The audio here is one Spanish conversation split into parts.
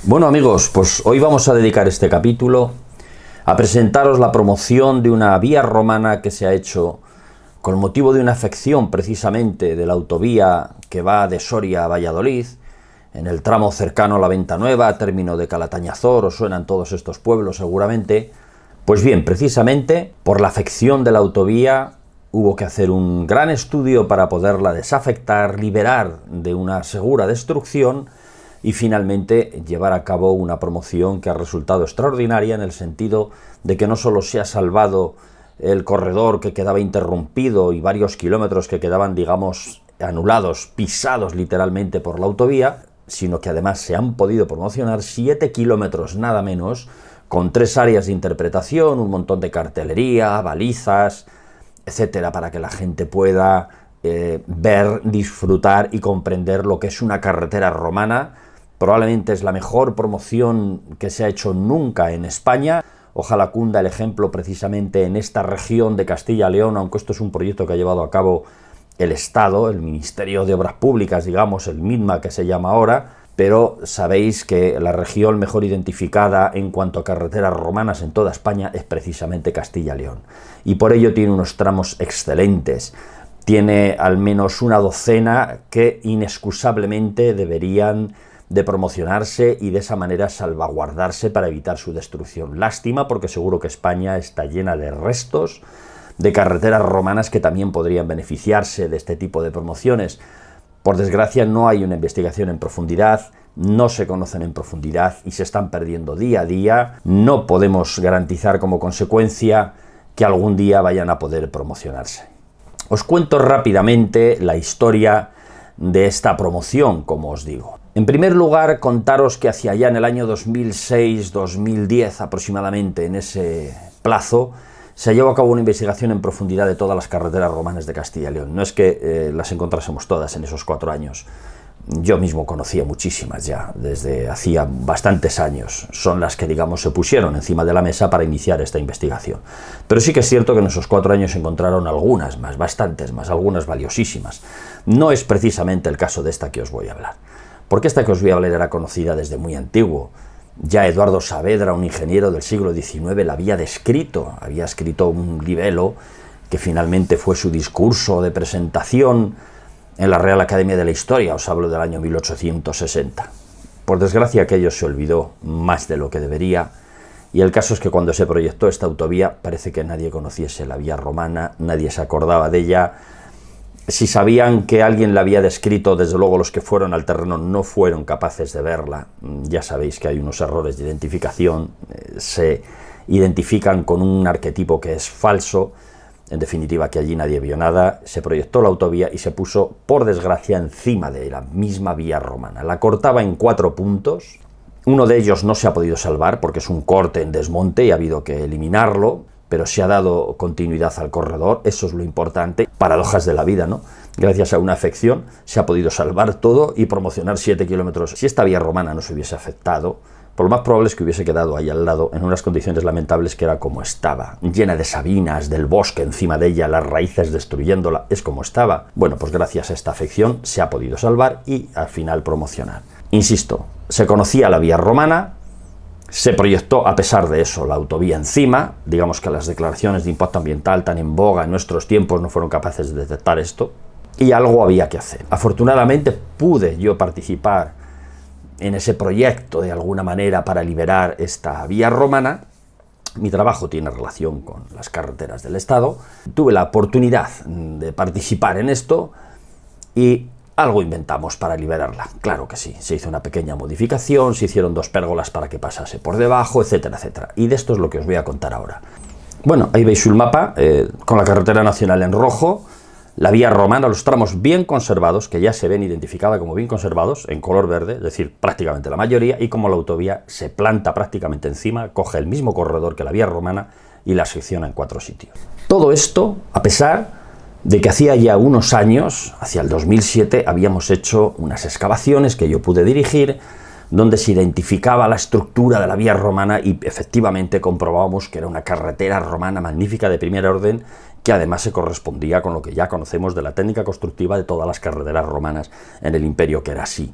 Bueno amigos, pues hoy vamos a dedicar este capítulo a presentaros la promoción de una vía romana que se ha hecho con motivo de una afección precisamente de la autovía que va de Soria a Valladolid, en el tramo cercano a la Venta Nueva, término de Calatañazor, os suenan todos estos pueblos seguramente. Pues bien, precisamente por la afección de la autovía hubo que hacer un gran estudio para poderla desafectar, liberar de una segura destrucción y finalmente llevar a cabo una promoción que ha resultado extraordinaria en el sentido de que no solo se ha salvado el corredor que quedaba interrumpido y varios kilómetros que quedaban, digamos, anulados, pisados literalmente por la autovía, sino que además se han podido promocionar 7 kilómetros nada menos, con 3 áreas de interpretación, un montón de cartelería, balizas, etcétera, para que la gente pueda ver, disfrutar y comprender lo que es una carretera romana. Probablemente es la mejor promoción que se ha hecho nunca en España. Ojalá cunda el ejemplo precisamente en esta región de Castilla y León, aunque esto es un proyecto que ha llevado a cabo el Estado, el Ministerio de Obras Públicas, digamos, el MITMA que se llama ahora, pero sabéis que la región mejor identificada en cuanto a carreteras romanas en toda España es precisamente Castilla y León. Y por ello tiene unos tramos excelentes. Tiene al menos una docena que inexcusablemente deberían de promocionarse y de esa manera salvaguardarse para evitar su destrucción. Lástima, porque seguro que España está llena de restos de carreteras romanas que también podrían beneficiarse de este tipo de promociones. Por desgracia no hay una investigación en profundidad, no se conocen en profundidad y se están perdiendo día a día. No podemos garantizar como consecuencia que algún día vayan a poder promocionarse. Os cuento rápidamente la historia de esta promoción, como os digo. En primer lugar, contaros que hacia allá en el año 2006-2010 aproximadamente, en ese plazo, se llevó a cabo una investigación en profundidad de todas las carreteras romanas de Castilla y León. No es que las encontrásemos todas en esos 4 años. Yo mismo conocía muchísimas ya, desde hacía bastantes años. Son las que, digamos, se pusieron encima de la mesa para iniciar esta investigación. Pero sí que es cierto que en esos 4 años se encontraron algunas más, bastantes más, algunas valiosísimas. No es precisamente el caso de esta que os voy a hablar. Porque esta que os voy a hablar era conocida desde muy antiguo. Ya Eduardo Saavedra, un ingeniero del siglo XIX, la había descrito. Había escrito un libelo que finalmente fue su discurso de presentación en la Real Academia de la Historia. Os hablo del año 1860. Por desgracia aquello se olvidó más de lo que debería. Y el caso es que cuando se proyectó esta autovía parece que nadie conociese la vía romana, nadie se acordaba de ella. Si sabían que alguien la había descrito, desde luego los que fueron al terreno no fueron capaces de verla. Ya sabéis que hay unos errores de identificación, se identifican con un arquetipo que es falso. En definitiva, que allí nadie vio nada. Se proyectó la autovía y se puso, por desgracia, encima de la misma vía romana. La cortaba en 4 puntos. Uno de ellos no se ha podido salvar porque es un corte en desmonte y ha habido que eliminarlo, pero se ha dado continuidad al corredor, eso es lo importante, paradojas de la vida, ¿no? Gracias a una afección se ha podido salvar todo y promocionar 7 kilómetros. Si esta vía romana no se hubiese afectado, por lo más probable es que hubiese quedado ahí al lado en unas condiciones lamentables que era como estaba, llena de sabinas, del bosque encima de ella, las raíces destruyéndola, es como estaba. Bueno, pues gracias a esta afección se ha podido salvar y al final promocionar. Insisto, se conocía la vía romana, se proyectó a pesar de eso la autovía encima. Digamos que las declaraciones de impacto ambiental tan en boga en nuestros tiempos no fueron capaces de detectar esto y algo había que hacer. Afortunadamente pude yo participar en ese proyecto de alguna manera para liberar esta vía romana. Mi trabajo tiene relación con las carreteras del Estado. Tuve la oportunidad de participar en esto y algo inventamos para liberarla. Claro que sí, se hizo una pequeña modificación, se hicieron 2 pérgolas para que pasase por debajo, etcétera, etcétera. Y de esto es lo que os voy a contar ahora. Bueno, ahí veis el mapa, con la carretera nacional en rojo, la vía romana, los tramos bien conservados, que ya se ven identificadas como bien conservados, en color verde, es decir, prácticamente la mayoría, y como la autovía se planta prácticamente encima, coge el mismo corredor que la vía romana y la secciona en 4 sitios. Todo esto, a pesar de que hacía ya unos años, hacia el 2007, habíamos hecho unas excavaciones que yo pude dirigir, donde se identificaba la estructura de la vía romana y efectivamente comprobábamos que era una carretera romana magnífica de primer orden, que además se correspondía con lo que ya conocemos de la técnica constructiva de todas las carreteras romanas en el imperio, que era así.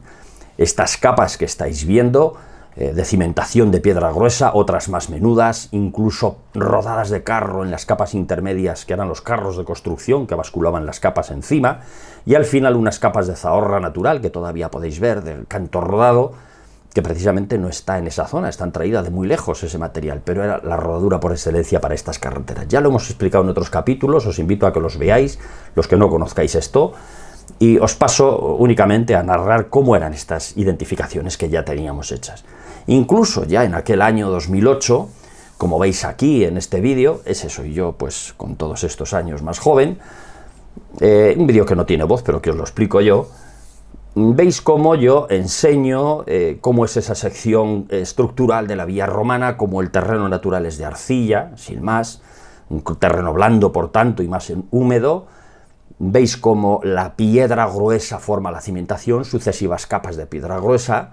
Estas capas que estáis viendo de cimentación de piedra gruesa, otras más menudas, incluso rodadas de carro en las capas intermedias, que eran los carros de construcción que basculaban las capas encima, y al final unas capas de zahorra natural, que todavía podéis ver, del canto rodado, que precisamente no está en esa zona, están traídas de muy lejos ese material, pero era la rodadura por excelencia para estas carreteras. Ya lo hemos explicado en otros capítulos, os invito a que los veáis, los que no conozcáis esto, y os paso únicamente a narrar cómo eran estas identificaciones que ya teníamos hechas. Incluso ya en aquel año 2008, como veis aquí en este vídeo, ese soy yo pues con todos estos años más joven, un vídeo que no tiene voz pero que os lo explico yo. Veis cómo yo enseño cómo es esa sección estructural de la vía romana, cómo el terreno natural es de arcilla, sin más, un terreno blando por tanto y más húmedo. Veis cómo la piedra gruesa forma la cimentación, sucesivas capas de piedra gruesa,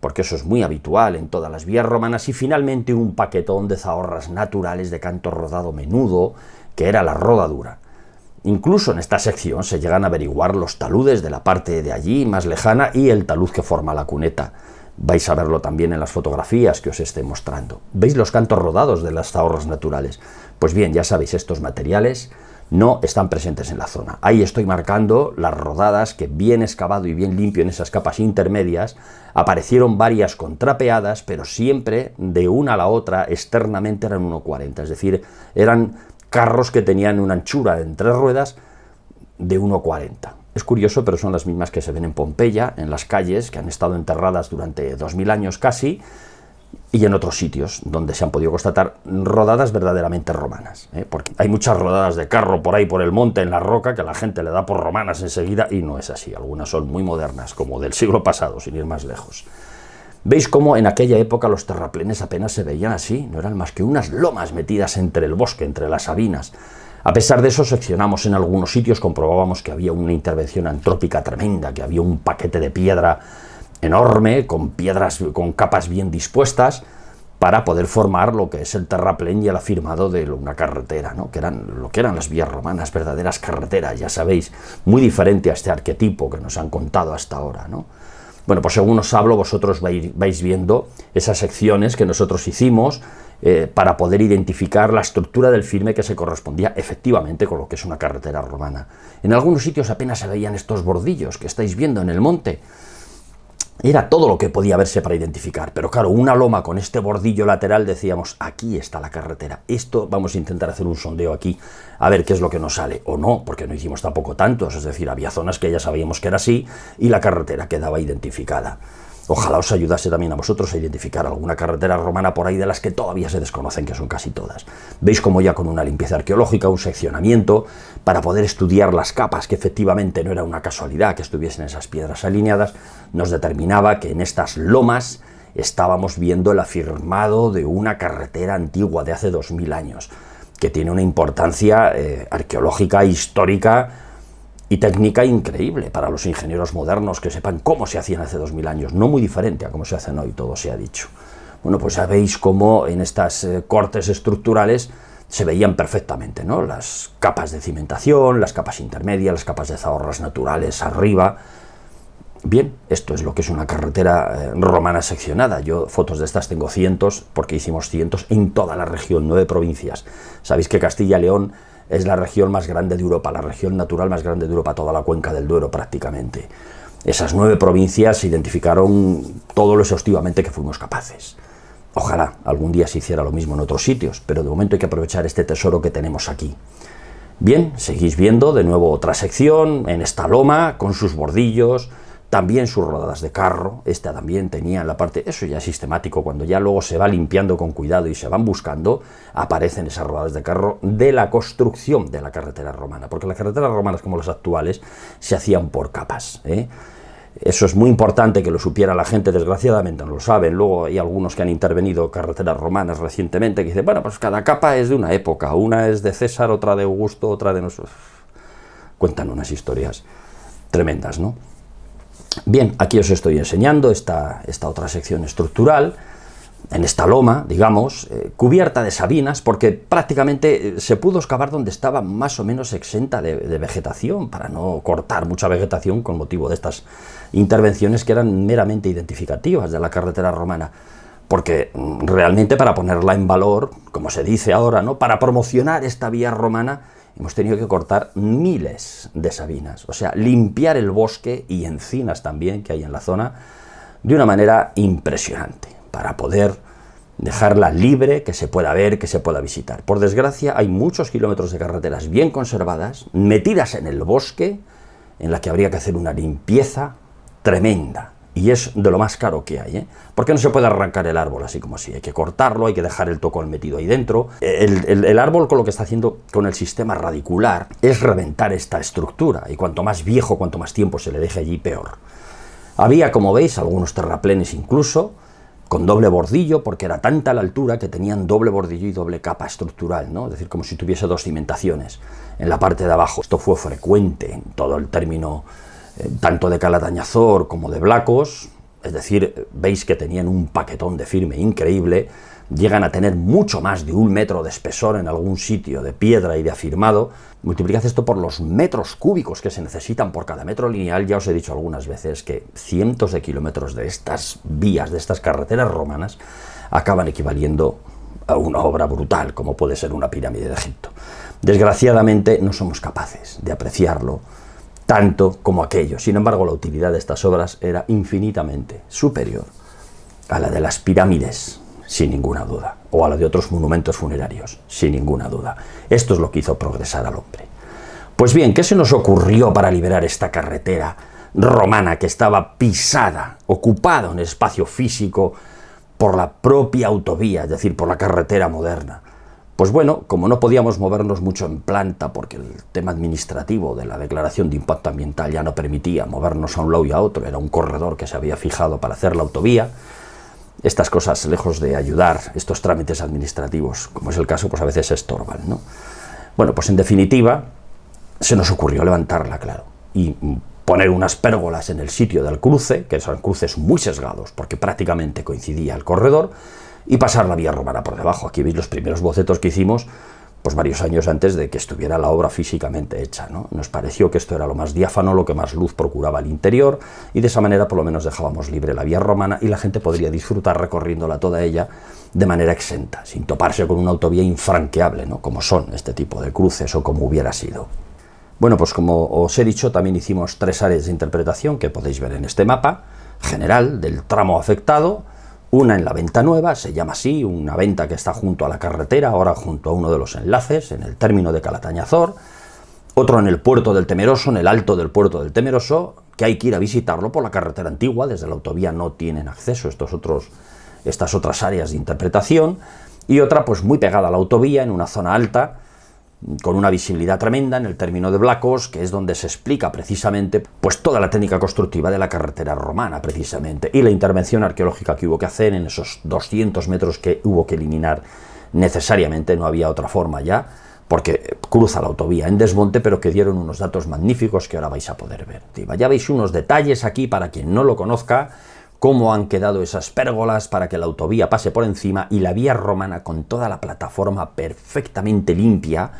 porque eso es muy habitual en todas las vías romanas, y finalmente un paquetón de zahorras naturales de canto rodado menudo, que era la rodadura. Incluso en esta sección se llegan a averiguar los taludes de la parte de allí más lejana y el talud que forma la cuneta. Vais a verlo también en las fotografías que os esté mostrando. ¿Veis los cantos rodados de las zahorras naturales? Pues bien, ya sabéis, estos materiales no están presentes en la zona. Ahí estoy marcando las rodadas que, bien excavado y bien limpio en esas capas intermedias, aparecieron varias contrapeadas, pero siempre de una a la otra externamente eran 1,40, es decir, eran carros que tenían una anchura en 3 ruedas de 1,40. Es curioso, pero son las mismas que se ven en Pompeya, en las calles, que han estado enterradas durante 2000 años casi, y en otros sitios donde se han podido constatar rodadas verdaderamente romanas, porque hay muchas rodadas de carro por ahí por el monte, en la roca, que la gente le da por romanas enseguida, y no es así. Algunas son muy modernas, como del siglo pasado, sin ir más lejos. Veis cómo en aquella época los terraplenes apenas se veían así, no eran más que unas lomas metidas entre el bosque, entre las sabinas. A pesar de eso, seccionamos en algunos sitios, comprobábamos que había una intervención antrópica tremenda, que había un paquete de piedra enorme, con piedras, con capas bien dispuestas, para poder formar lo que es el terraplén y el afirmado de una carretera, ¿no? Que eran lo que eran las vías romanas, verdaderas carreteras, ya sabéis, muy diferente a este arquetipo que nos han contado hasta ahora, ¿no? Bueno, pues según os hablo, vosotros vais viendo esas secciones que nosotros hicimos para poder identificar la estructura del firme que se correspondía efectivamente con lo que es una carretera romana. En algunos sitios apenas se veían estos bordillos que estáis viendo en el monte. Era todo lo que podía verse para identificar, pero claro, una loma con este bordillo lateral, decíamos, aquí está la carretera. Esto vamos a intentar hacer un sondeo aquí, a ver qué es lo que nos sale, o no, porque no hicimos tampoco tantos, es decir, había zonas que ya sabíamos que era así, y la carretera quedaba identificada. Ojalá os ayudase también a vosotros a identificar alguna carretera romana por ahí de las que todavía se desconocen, que son casi todas. Veis como ya con una limpieza arqueológica, un seccionamiento, para poder estudiar las capas, que efectivamente no era una casualidad que estuviesen esas piedras alineadas, nos determinaba que en estas lomas estábamos viendo el afirmado de una carretera antigua de hace 2000 años, que tiene una importancia arqueológica, histórica y técnica increíble para los ingenieros modernos que sepan cómo se hacían hace 2000 años, no muy diferente a cómo se hacen hoy, todo se ha dicho. Bueno, pues ya veis cómo en estas cortes estructurales se veían perfectamente, ¿no? Las capas de cimentación, las capas intermedias, las capas de zahorras naturales arriba. Bien, esto es lo que es una carretera romana seccionada. Yo fotos de estas tengo cientos, porque hicimos cientos en toda la región, 9 provincias. Sabéis que Castilla y León es la región más grande de Europa, la región natural más grande de Europa, toda la cuenca del Duero prácticamente. Esas 9 provincias se identificaron todo lo exhaustivamente que fuimos capaces. Ojalá algún día se hiciera lo mismo en otros sitios, pero de momento hay que aprovechar este tesoro que tenemos aquí. Bien, seguís viendo de nuevo otra sección en esta loma con sus bordillos, también sus rodadas de carro. Esta también tenía en la parte, eso ya es sistemático, cuando ya luego se va limpiando con cuidado y se van buscando, aparecen esas rodadas de carro de la construcción de la carretera romana, porque las carreteras romanas como las actuales se hacían por capas, ¿eh? Eso es muy importante que lo supiera la gente, desgraciadamente no lo saben. Luego hay algunos que han intervenido carreteras romanas recientemente que dicen, bueno, pues cada capa es de una época, una es de César, otra de Augusto, otra de nosotros. Cuentan unas historias tremendas, ¿no? Bien, aquí os estoy enseñando esta otra sección estructural, en esta loma, digamos, cubierta de sabinas, porque prácticamente se pudo excavar donde estaba más o menos exenta de vegetación, para no cortar mucha vegetación con motivo de estas intervenciones que eran meramente identificativas de la carretera romana. porque realmente para ponerla en valor, como se dice ahora, ¿no?, para promocionar esta vía romana, hemos tenido que cortar miles de sabinas, o sea, limpiar el bosque y encinas también que hay en la zona de una manera impresionante, para poder dejarla libre, que se pueda ver, que se pueda visitar. Por desgracia, hay muchos kilómetros de carreteras bien conservadas, metidas en el bosque, en la que habría que hacer una limpieza tremenda. Y es de lo más caro que hay, ¿eh? Porque no se puede arrancar el árbol así como así, hay que cortarlo, hay que dejar el tocón metido ahí dentro. El árbol, con lo que está haciendo con el sistema radicular, es reventar esta estructura, y cuanto más viejo, cuanto más tiempo se le deje allí, peor. Había, como veis, algunos terraplenes incluso, con doble bordillo, porque era tanta la altura que tenían doble bordillo y doble capa estructural, ¿no? Es decir, como si tuviese dos cimentaciones en la parte de abajo. Esto fue frecuente en todo el término tanto de Calatañazor como de Blacos, es decir, veis que tenían un paquetón de firme increíble, llegan a tener mucho más de 1 metro de espesor en algún sitio de piedra y de afirmado. Multiplicad esto por los metros cúbicos que se necesitan por cada metro lineal. Ya os he dicho algunas veces que cientos de kilómetros de estas vías, de estas carreteras romanas, acaban equivaliendo a una obra brutal, como puede ser una pirámide de Egipto. Desgraciadamente no somos capaces de apreciarlo tanto como aquello. Sin embargo, la utilidad de estas obras era infinitamente superior a la de las pirámides, sin ninguna duda, o a la de otros monumentos funerarios, sin ninguna duda. Esto es lo que hizo progresar al hombre. Pues bien, ¿qué se nos ocurrió para liberar esta carretera romana que estaba pisada, ocupada en espacio físico por la propia autovía, es decir, por la carretera moderna? Pues bueno, como no podíamos movernos mucho en planta porque el tema administrativo de la declaración de impacto ambiental ya no permitía movernos a un lado y a otro, era un corredor que se había fijado para hacer la autovía, estas cosas, lejos de ayudar, estos trámites administrativos, como es el caso, pues a veces se estorban, ¿no? Bueno, pues en definitiva, se nos ocurrió levantarla, claro, y poner unas pérgolas en el sitio del cruce, que son cruces muy sesgados, porque prácticamente coincidía el corredor, y pasar la vía romana por debajo. Aquí veis los primeros bocetos que hicimos, pues varios años antes de que estuviera la obra físicamente hecha, ¿no? Nos pareció que esto era lo más diáfano, lo que más luz procuraba al interior, y de esa manera por lo menos dejábamos libre la vía romana y la gente podría disfrutar recorriéndola toda ella de manera exenta, sin toparse con una autovía infranqueable, ¿no?, como son este tipo de cruces o como hubiera sido. Bueno, pues como os he dicho, también hicimos 3 áreas de interpretación que podéis ver en este mapa general del tramo afectado. Una en la Venta Nueva, se llama así, una venta que está junto a la carretera, ahora junto a uno de los enlaces, en el término de Calatañazor. Otro en el puerto del Temeroso, en el alto del puerto del Temeroso, que hay que ir a visitarlo por la carretera antigua, desde la autovía no tienen acceso estas otras áreas de interpretación. Y otra pues muy pegada a la autovía, en una zona alta, con una visibilidad tremenda en el término de Blacos, que es donde se explica precisamente pues toda la técnica constructiva de la carretera romana precisamente, y la intervención arqueológica que hubo que hacer en esos 200 metros que hubo que eliminar necesariamente, no había otra forma ya, porque cruza la autovía en desmonte, pero que dieron unos datos magníficos que ahora vais a poder ver. Ya veis unos detalles aquí para quien no lo conozca, cómo han quedado esas pérgolas para que la autovía pase por encima y la vía romana con toda la plataforma perfectamente limpia,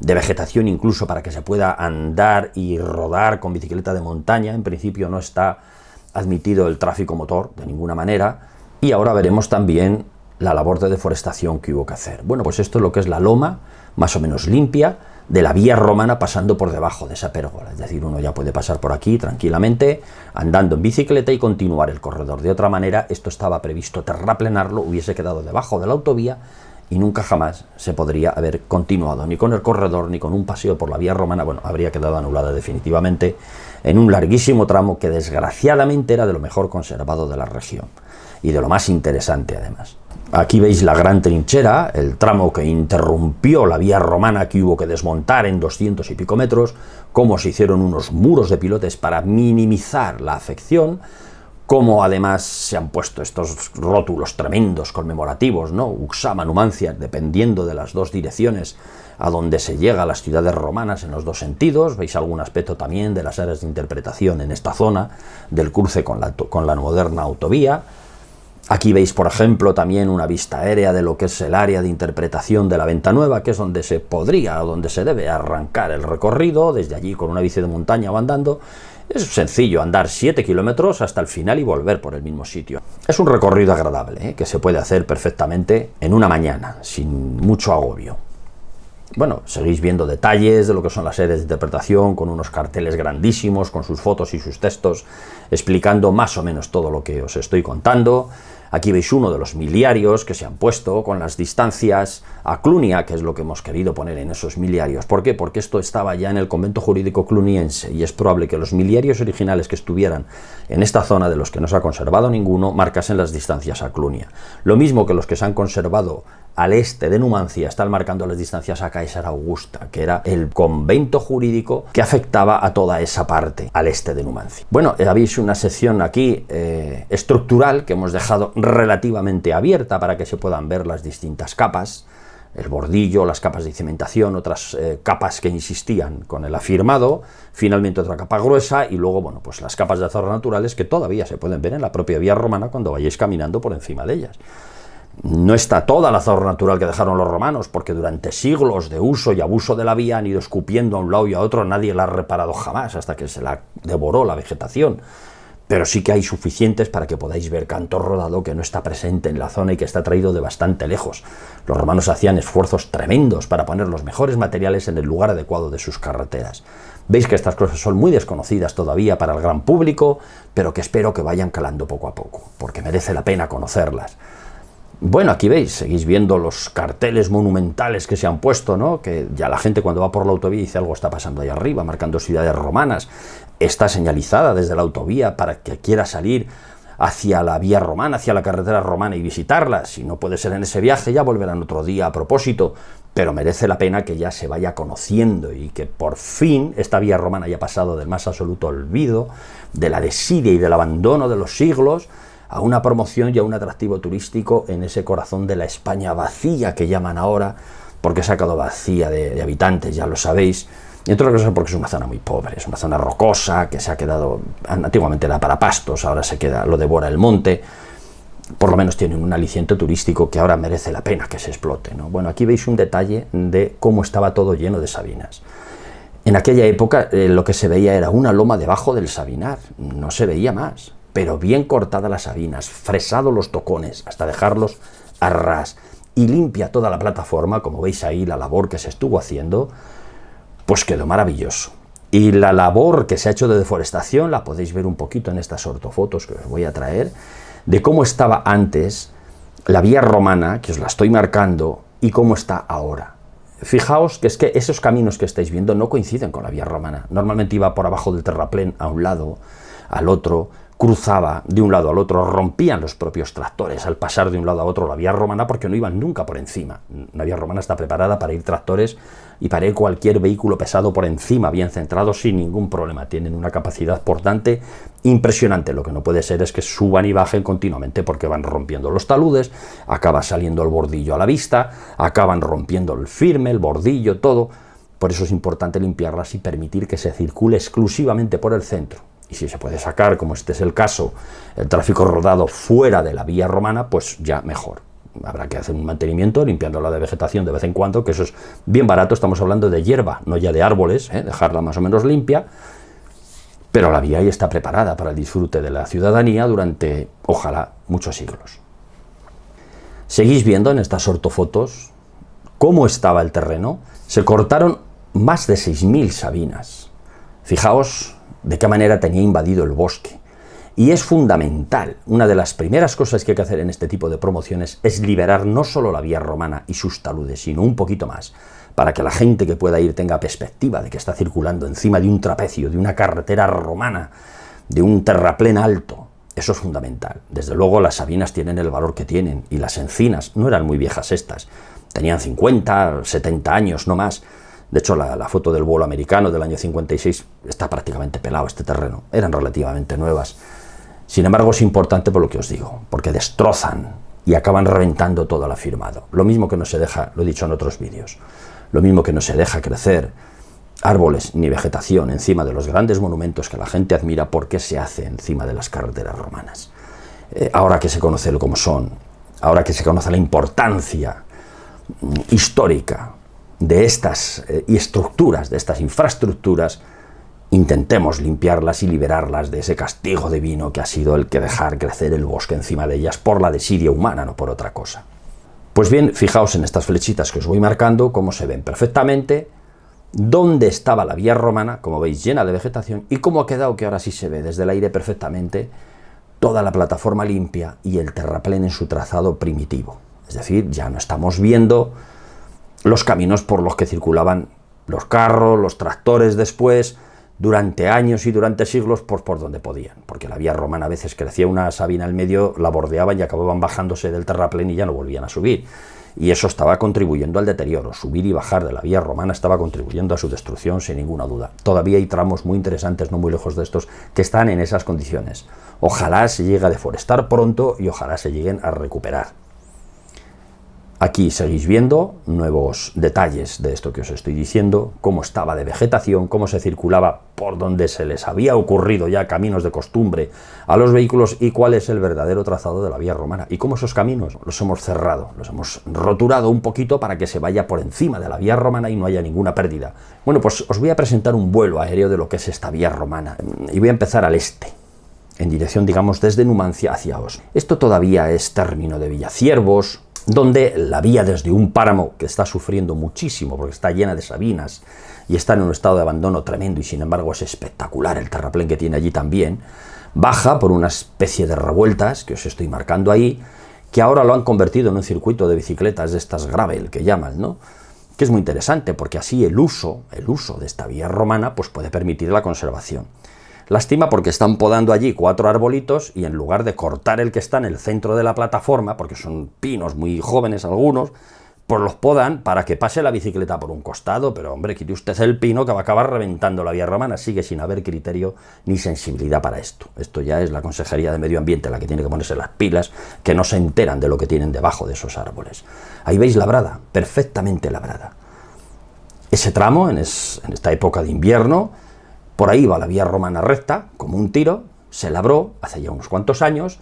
de vegetación incluso para que se pueda andar y rodar con bicicleta de montaña. En principio no está admitido el tráfico motor de ninguna manera, y ahora veremos también la labor de deforestación que hubo que hacer. Bueno, pues esto es lo que es la loma, más o menos limpia, de la vía romana pasando por debajo de esa pérgola. Es decir, uno ya puede pasar por aquí tranquilamente, andando en bicicleta y continuar el corredor. De otra manera, esto estaba previsto terraplenarlo, hubiese quedado debajo de la autovía y nunca jamás se podría haber continuado ni con el corredor ni con un paseo por la vía romana. Bueno, habría quedado anulada definitivamente en un larguísimo tramo que desgraciadamente era de lo mejor conservado de la región y de lo más interesante además. Aquí veis la gran trinchera, el tramo que interrumpió la vía romana que hubo que desmontar en 200 y pico metros, cómo se hicieron unos muros de pilotes para minimizar la afección, cómo además se han puesto estos rótulos tremendos conmemorativos, ¿no? Uxama, Numancia, dependiendo de las dos direcciones a donde se llega a las ciudades romanas en los dos sentidos. Veis algún aspecto también de las áreas de interpretación en esta zona del cruce con la moderna autovía. Aquí veis, por ejemplo, también una vista aérea de lo que es el área de interpretación de la Venta Nueva, que es donde se podría o donde se debe arrancar el recorrido, desde allí con una bici de montaña o andando, Es sencillo, andar 7 kilómetros hasta el final y volver por el mismo sitio. Es un recorrido agradable, que se puede hacer perfectamente en una mañana, sin mucho agobio. Bueno, seguís viendo detalles de lo que son las series de interpretación, con unos carteles grandísimos, con sus fotos y sus textos, explicando más o menos todo lo que os estoy contando. Aquí veis uno de los miliarios que se han puesto con las distancias a Clunia, que es lo que hemos querido poner en esos miliarios. ¿Por qué? Porque esto estaba ya en el convento jurídico cluniense y es probable que los miliarios originales que estuvieran en esta zona, de los que no se ha conservado ninguno, marcasen las distancias a Clunia. Lo mismo que los que se han conservado al este de Numancia están marcando las distancias a Caesar Augusta, que era el convento jurídico que afectaba a toda esa parte al este de Numancia. Bueno, habéis una sección aquí estructural que hemos dejado relativamente abierta para que se puedan ver las distintas capas, el bordillo, las capas de cimentación, otras capas que insistían con el afirmado, finalmente otra capa gruesa y luego, bueno, pues las capas de azoras naturales que todavía se pueden ver en la propia vía romana cuando vayáis caminando por encima de ellas. No está toda la azor natural que dejaron los romanos, porque durante siglos de uso y abuso de la vía han ido escupiendo a un lado y a otro, nadie la ha reparado jamás, hasta que se la devoró la vegetación. Pero sí que hay suficientes para que podáis ver canto rodado que no está presente en la zona y que está traído de bastante lejos. Los romanos hacían esfuerzos tremendos para poner los mejores materiales en el lugar adecuado de sus carreteras. Veis que estas cosas son muy desconocidas todavía para el gran público, pero que espero que vayan calando poco a poco, porque merece la pena conocerlas. Bueno, aquí veis, seguís viendo los carteles monumentales que se han puesto, ¿no? Que ya la gente cuando va por la autovía dice algo está pasando ahí arriba, marcando ciudades romanas. Está señalizada desde la autovía para que quiera salir hacia la vía romana, hacia la carretera romana y visitarla. Si no puede ser en ese viaje, ya volverán otro día a propósito, pero merece la pena que ya se vaya conociendo y que por fin esta vía romana haya pasado del más absoluto olvido, de la desidia y del abandono de los siglos, a una promoción y a un atractivo turístico en ese corazón de la España vacía que llaman ahora, porque se ha quedado vacía de habitantes, ya lo sabéis, y entre otras cosas porque es una zona muy pobre, es una zona rocosa que se ha quedado, antiguamente era para pastos, ahora se queda, lo devora el monte. Por lo menos tienen un aliciente turístico que ahora merece la pena que se explote, ¿no? Bueno, aquí veis un detalle de cómo estaba todo lleno de sabinas. En aquella época lo que se veía era una loma debajo del sabinar, no se veía más, pero bien cortadas las sabinas, fresados los tocones hasta dejarlos a ras y limpia toda la plataforma, como veis ahí la labor que se estuvo haciendo, pues quedó maravilloso. Y la labor que se ha hecho de deforestación la podéis ver un poquito en estas ortofotos que os voy a traer, de cómo estaba antes la vía romana, que os la estoy marcando, y cómo está ahora. Fijaos que es que esos caminos que estáis viendo no coinciden con la vía romana. Normalmente iba por abajo del terraplén a un lado, al otro, cruzaba de un lado al otro, rompían los propios tractores al pasar de un lado a otro la vía romana porque no iban nunca por encima. La vía romana está preparada para ir tractores y para ir cualquier vehículo pesado por encima, bien centrado, sin ningún problema. Tienen una capacidad portante impresionante. Lo que no puede ser es que suban y bajen continuamente porque van rompiendo los taludes, acaba saliendo el bordillo a la vista, acaban rompiendo el firme, el bordillo, todo. Por eso es importante limpiarlas y permitir que se circule exclusivamente por el centro. Y si se puede sacar, como este es el caso, el tráfico rodado fuera de la vía romana, pues ya mejor. Habrá que hacer un mantenimiento, limpiándola de vegetación de vez en cuando, que eso es bien barato, estamos hablando de hierba, no ya de árboles, dejarla más o menos limpia, pero la vía ahí está preparada para el disfrute de la ciudadanía durante, ojalá, muchos siglos. Seguís viendo en estas ortofotos cómo estaba el terreno. Se cortaron más de 6.000 sabinas. Fijaos de qué manera tenía invadido el bosque. Y es fundamental, una de las primeras cosas que hay que hacer en este tipo de promociones es liberar no solo la vía romana y sus taludes, sino un poquito más, para que la gente que pueda ir tenga perspectiva de que está circulando encima de un trapecio, de una carretera romana, de un terraplén alto. Eso es fundamental. Desde luego las sabinas tienen el valor que tienen, y las encinas no eran muy viejas estas, tenían 50, 70 años, no más. De hecho, la foto del vuelo americano del año 56 está prácticamente pelado este terreno. Eran relativamente nuevas. Sin embargo, es importante por lo que os digo, porque destrozan y acaban reventando todo el afirmado. Lo mismo que no se deja, lo he dicho en otros vídeos, lo mismo que no se deja crecer árboles ni vegetación encima de los grandes monumentos que la gente admira, porque se hace encima de las carreteras romanas. Ahora que se conoce lo como son, ahora que se conoce la importancia histórica de estas estructuras, de estas infraestructuras, intentemos limpiarlas y liberarlas de ese castigo divino que ha sido el que dejar crecer el bosque encima de ellas por la desidia humana, no por otra cosa. Pues bien, fijaos en estas flechitas que os voy marcando, cómo se ven perfectamente dónde estaba la vía romana, como veis, llena de vegetación, y cómo ha quedado, que ahora sí se ve desde el aire perfectamente, toda la plataforma limpia y el terraplén en su trazado primitivo. Es decir, ya no estamos viendo los caminos por los que circulaban los carros, los tractores después, durante años y durante siglos, por donde podían, porque la vía romana a veces crecía una sabina al medio, la bordeaban y acababan bajándose del terraplén y ya no volvían a subir. Y eso estaba contribuyendo al deterioro. Subir y bajar de la vía romana estaba contribuyendo a su destrucción, sin ninguna duda. Todavía hay tramos muy interesantes, no muy lejos de estos, que están en esas condiciones. Ojalá se llegue a deforestar pronto y ojalá se lleguen a recuperar. Aquí seguís viendo nuevos detalles de esto que os estoy diciendo, cómo estaba de vegetación, cómo se circulaba por donde se les había ocurrido ya caminos de costumbre a los vehículos y cuál es el verdadero trazado de la vía romana y cómo esos caminos los hemos cerrado, los hemos roturado un poquito para que se vaya por encima de la vía romana y no haya ninguna pérdida. Bueno, pues os voy a presentar un vuelo aéreo de lo que es esta vía romana y voy a empezar al este, en dirección, digamos, desde Numancia hacia Osma. Esto todavía es término de Villaciervos, donde la vía desde un páramo que está sufriendo muchísimo porque está llena de sabinas y está en un estado de abandono tremendo y sin embargo es espectacular el terraplén que tiene allí también, baja por una especie de revueltas que os estoy marcando ahí, que ahora lo han convertido en un circuito de bicicletas de estas gravel que llaman, ¿no? Que es muy interesante porque así el uso de esta vía romana pues puede permitir la conservación. Lástima porque están podando allí 4 arbolitos y en lugar de cortar el que está en el centro de la plataforma, porque son pinos muy jóvenes algunos, pues los podan para que pase la bicicleta por un costado, pero hombre, quite usted el pino que va a acabar reventando la vía romana, sigue sin haber criterio ni sensibilidad para esto. Esto ya es la Consejería de Medio Ambiente la que tiene que ponerse las pilas, que no se enteran de lo que tienen debajo de esos árboles. Ahí veis labrada, perfectamente labrada. Ese tramo, en esta época de invierno, por ahí va la vía romana recta, como un tiro, se labró hace ya unos cuantos años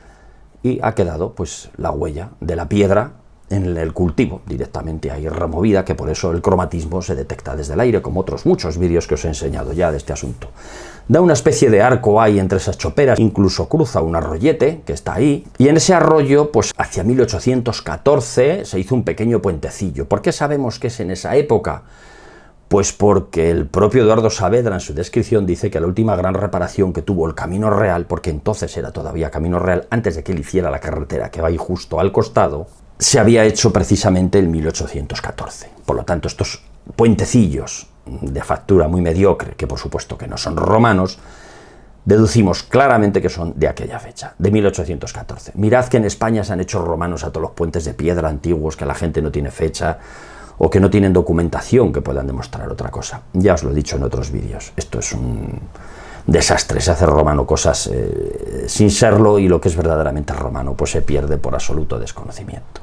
y ha quedado pues la huella de la piedra en el cultivo, directamente ahí removida, que por eso el cromatismo se detecta desde el aire, como otros muchos vídeos que os he enseñado ya de este asunto. Da una especie de arco ahí entre esas choperas, incluso cruza un arroyete que está ahí, y en ese arroyo, pues hacia 1814 se hizo un pequeño puentecillo. ¿Por qué sabemos que es en esa época? Pues porque el propio Eduardo Saavedra en su descripción dice que la última gran reparación que tuvo el Camino Real, porque entonces era todavía Camino Real, antes de que él hiciera la carretera que va ahí justo al costado, se había hecho precisamente en 1814. Por lo tanto, estos puentecillos de factura muy mediocre, que por supuesto que no son romanos, deducimos claramente que son de aquella fecha, de 1814. Mirad que en España se han hecho romanos a todos los puentes de piedra antiguos, que la gente no tiene fecha, o que no tienen documentación que puedan demostrar otra cosa. Ya os lo he dicho en otros vídeos, esto es un desastre, se hace romano cosas sin serlo y lo que es verdaderamente romano pues se pierde por absoluto desconocimiento.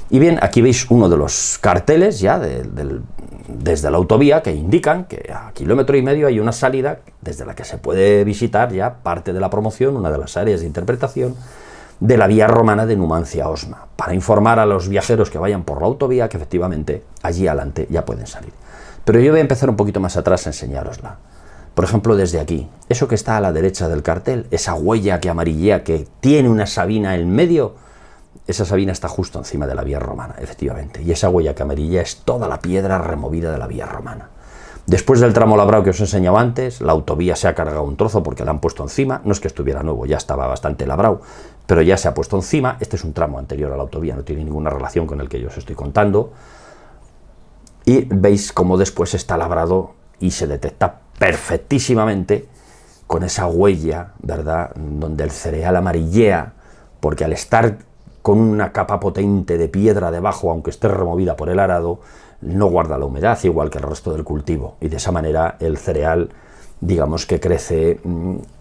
Y bien, aquí veis uno de los carteles ya desde la autovía que indican que a 1,5 kilómetros hay una salida desde la que se puede visitar ya parte de la promoción, una de las áreas de interpretación de la vía romana de Numancia a Osma, para informar a los viajeros que vayan por la autovía que efectivamente allí adelante ya pueden salir. Pero yo voy a empezar un poquito más atrás a enseñárosla. Por ejemplo, desde aquí, eso que está a la derecha del cartel, esa huella que amarillea que tiene una sabina en medio, esa sabina está justo encima de la vía romana, efectivamente, y esa huella que amarillea es toda la piedra removida de la vía romana. Después del tramo labrado que os he enseñado antes, la autovía se ha cargado un trozo porque la han puesto encima, no es que estuviera nuevo, ya estaba bastante labrado, pero ya se ha puesto encima. Este es un tramo anterior a la autovía, no tiene ninguna relación con el que yo os estoy contando, y veis cómo después está labrado y se detecta perfectísimamente con esa huella, ¿verdad?, donde el cereal amarillea, porque al estar con una capa potente de piedra debajo, aunque esté removida por el arado, no guarda la humedad, igual que el resto del cultivo, y de esa manera el cereal, digamos que crece,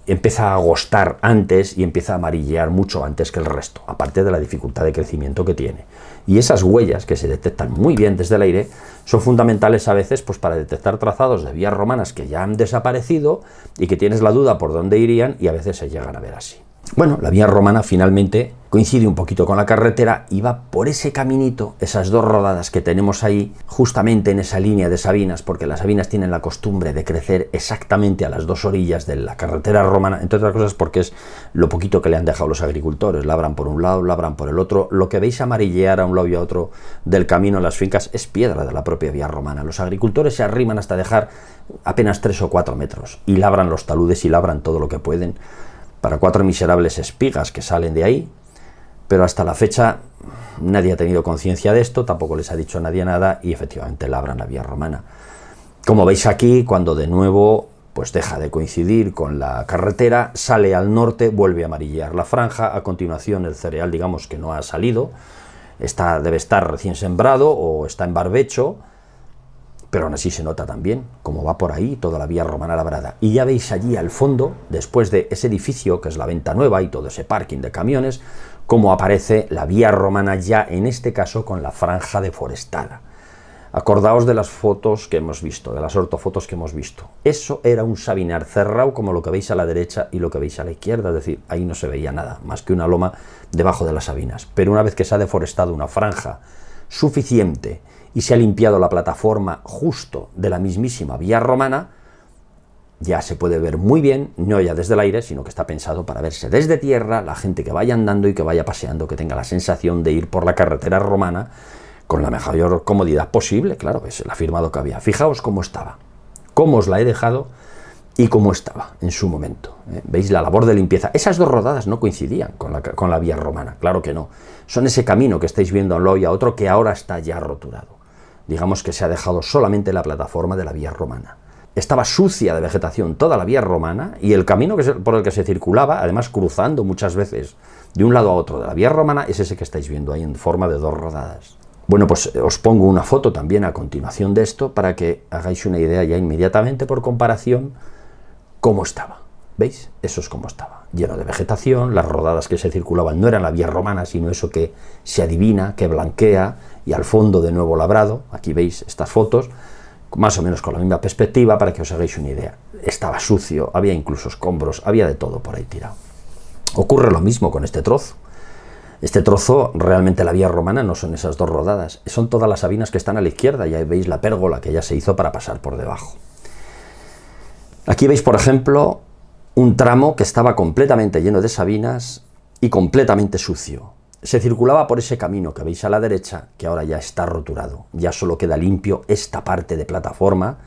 empieza a agostar antes y empieza a amarillear mucho antes que el resto, aparte de la dificultad de crecimiento que tiene. Y esas huellas, que se detectan muy bien desde el aire, son fundamentales a veces pues para detectar trazados de vías romanas que ya han desaparecido y que tienes la duda por dónde irían y a veces se llegan a ver así. Bueno, la vía romana finalmente coincide un poquito con la carretera y va por ese caminito, esas 2 rodadas que tenemos ahí, justamente en esa línea de sabinas, porque las sabinas tienen la costumbre de crecer exactamente a las 2 orillas de la carretera romana, entre otras cosas porque es lo poquito que le han dejado los agricultores, labran por un lado, labran por el otro. Lo que veis amarillear a un lado y a otro del camino en las fincas es piedra de la propia vía romana. Los agricultores se arriman hasta dejar apenas 3 o 4 metros y labran los taludes y labran todo lo que pueden para 4 miserables espigas que salen de ahí. Pero hasta la fecha nadie ha tenido conciencia de esto, tampoco les ha dicho nadie nada y efectivamente labran la vía romana. Como veis aquí, cuando de nuevo pues deja de coincidir con la carretera, sale al norte, vuelve a amarillear la franja, a continuación el cereal digamos que no ha salido, debe estar recién sembrado o está en barbecho, pero aún así se nota también cómo va por ahí toda la vía romana labrada. Y ya veis allí al fondo, después de ese edificio que es la Venta Nueva y todo ese parking de camiones, cómo aparece la vía romana ya en este caso con la franja deforestada. Acordaos de las fotos que hemos visto, de las ortofotos que hemos visto. Eso era un sabinar cerrado como lo que veis a la derecha y lo que veis a la izquierda, es decir, ahí no se veía nada, más que una loma debajo de las sabinas. Pero una vez que se ha deforestado una franja suficiente y se ha limpiado la plataforma justo de la mismísima vía romana, ya se puede ver muy bien, no ya desde el aire, sino que está pensado para verse desde tierra, la gente que vaya andando y que vaya paseando, que tenga la sensación de ir por la carretera romana con la mayor comodidad posible. Claro, es el afirmado que había. Fijaos cómo estaba, cómo os la he dejado y cómo estaba en su momento. ¿Veis la labor de limpieza? Esas 2 rodadas no coincidían con la vía romana, claro que no. Son ese camino que estáis viendo a un lado y a otro que ahora está ya roturado. Digamos que se ha dejado solamente la plataforma de la vía romana. Estaba sucia de vegetación toda la vía romana y el camino por el que se circulaba, además cruzando muchas veces de un lado a otro de la vía romana, es ese que estáis viendo ahí en forma de 2 rodadas. Bueno, pues os pongo una foto también a continuación de esto para que hagáis una idea ya inmediatamente por comparación cómo estaba. ¿Veis? Eso es como estaba. Lleno de vegetación, las rodadas que se circulaban no eran la vía romana, sino eso que se adivina, que blanquea, y al fondo de nuevo labrado. Aquí veis estas fotos, más o menos con la misma perspectiva para que os hagáis una idea. Estaba sucio, había incluso escombros, había de todo por ahí tirado. Ocurre lo mismo con este trozo. Este trozo, realmente la vía romana no son esas 2 rodadas, son todas las sabinas que están a la izquierda, y ahí veis la pérgola que ya se hizo para pasar por debajo. Aquí veis, por ejemplo, un tramo que estaba completamente lleno de sabinas y completamente sucio. Se circulaba por ese camino que veis a la derecha, que ahora ya está roturado. Ya solo queda limpio esta parte de plataforma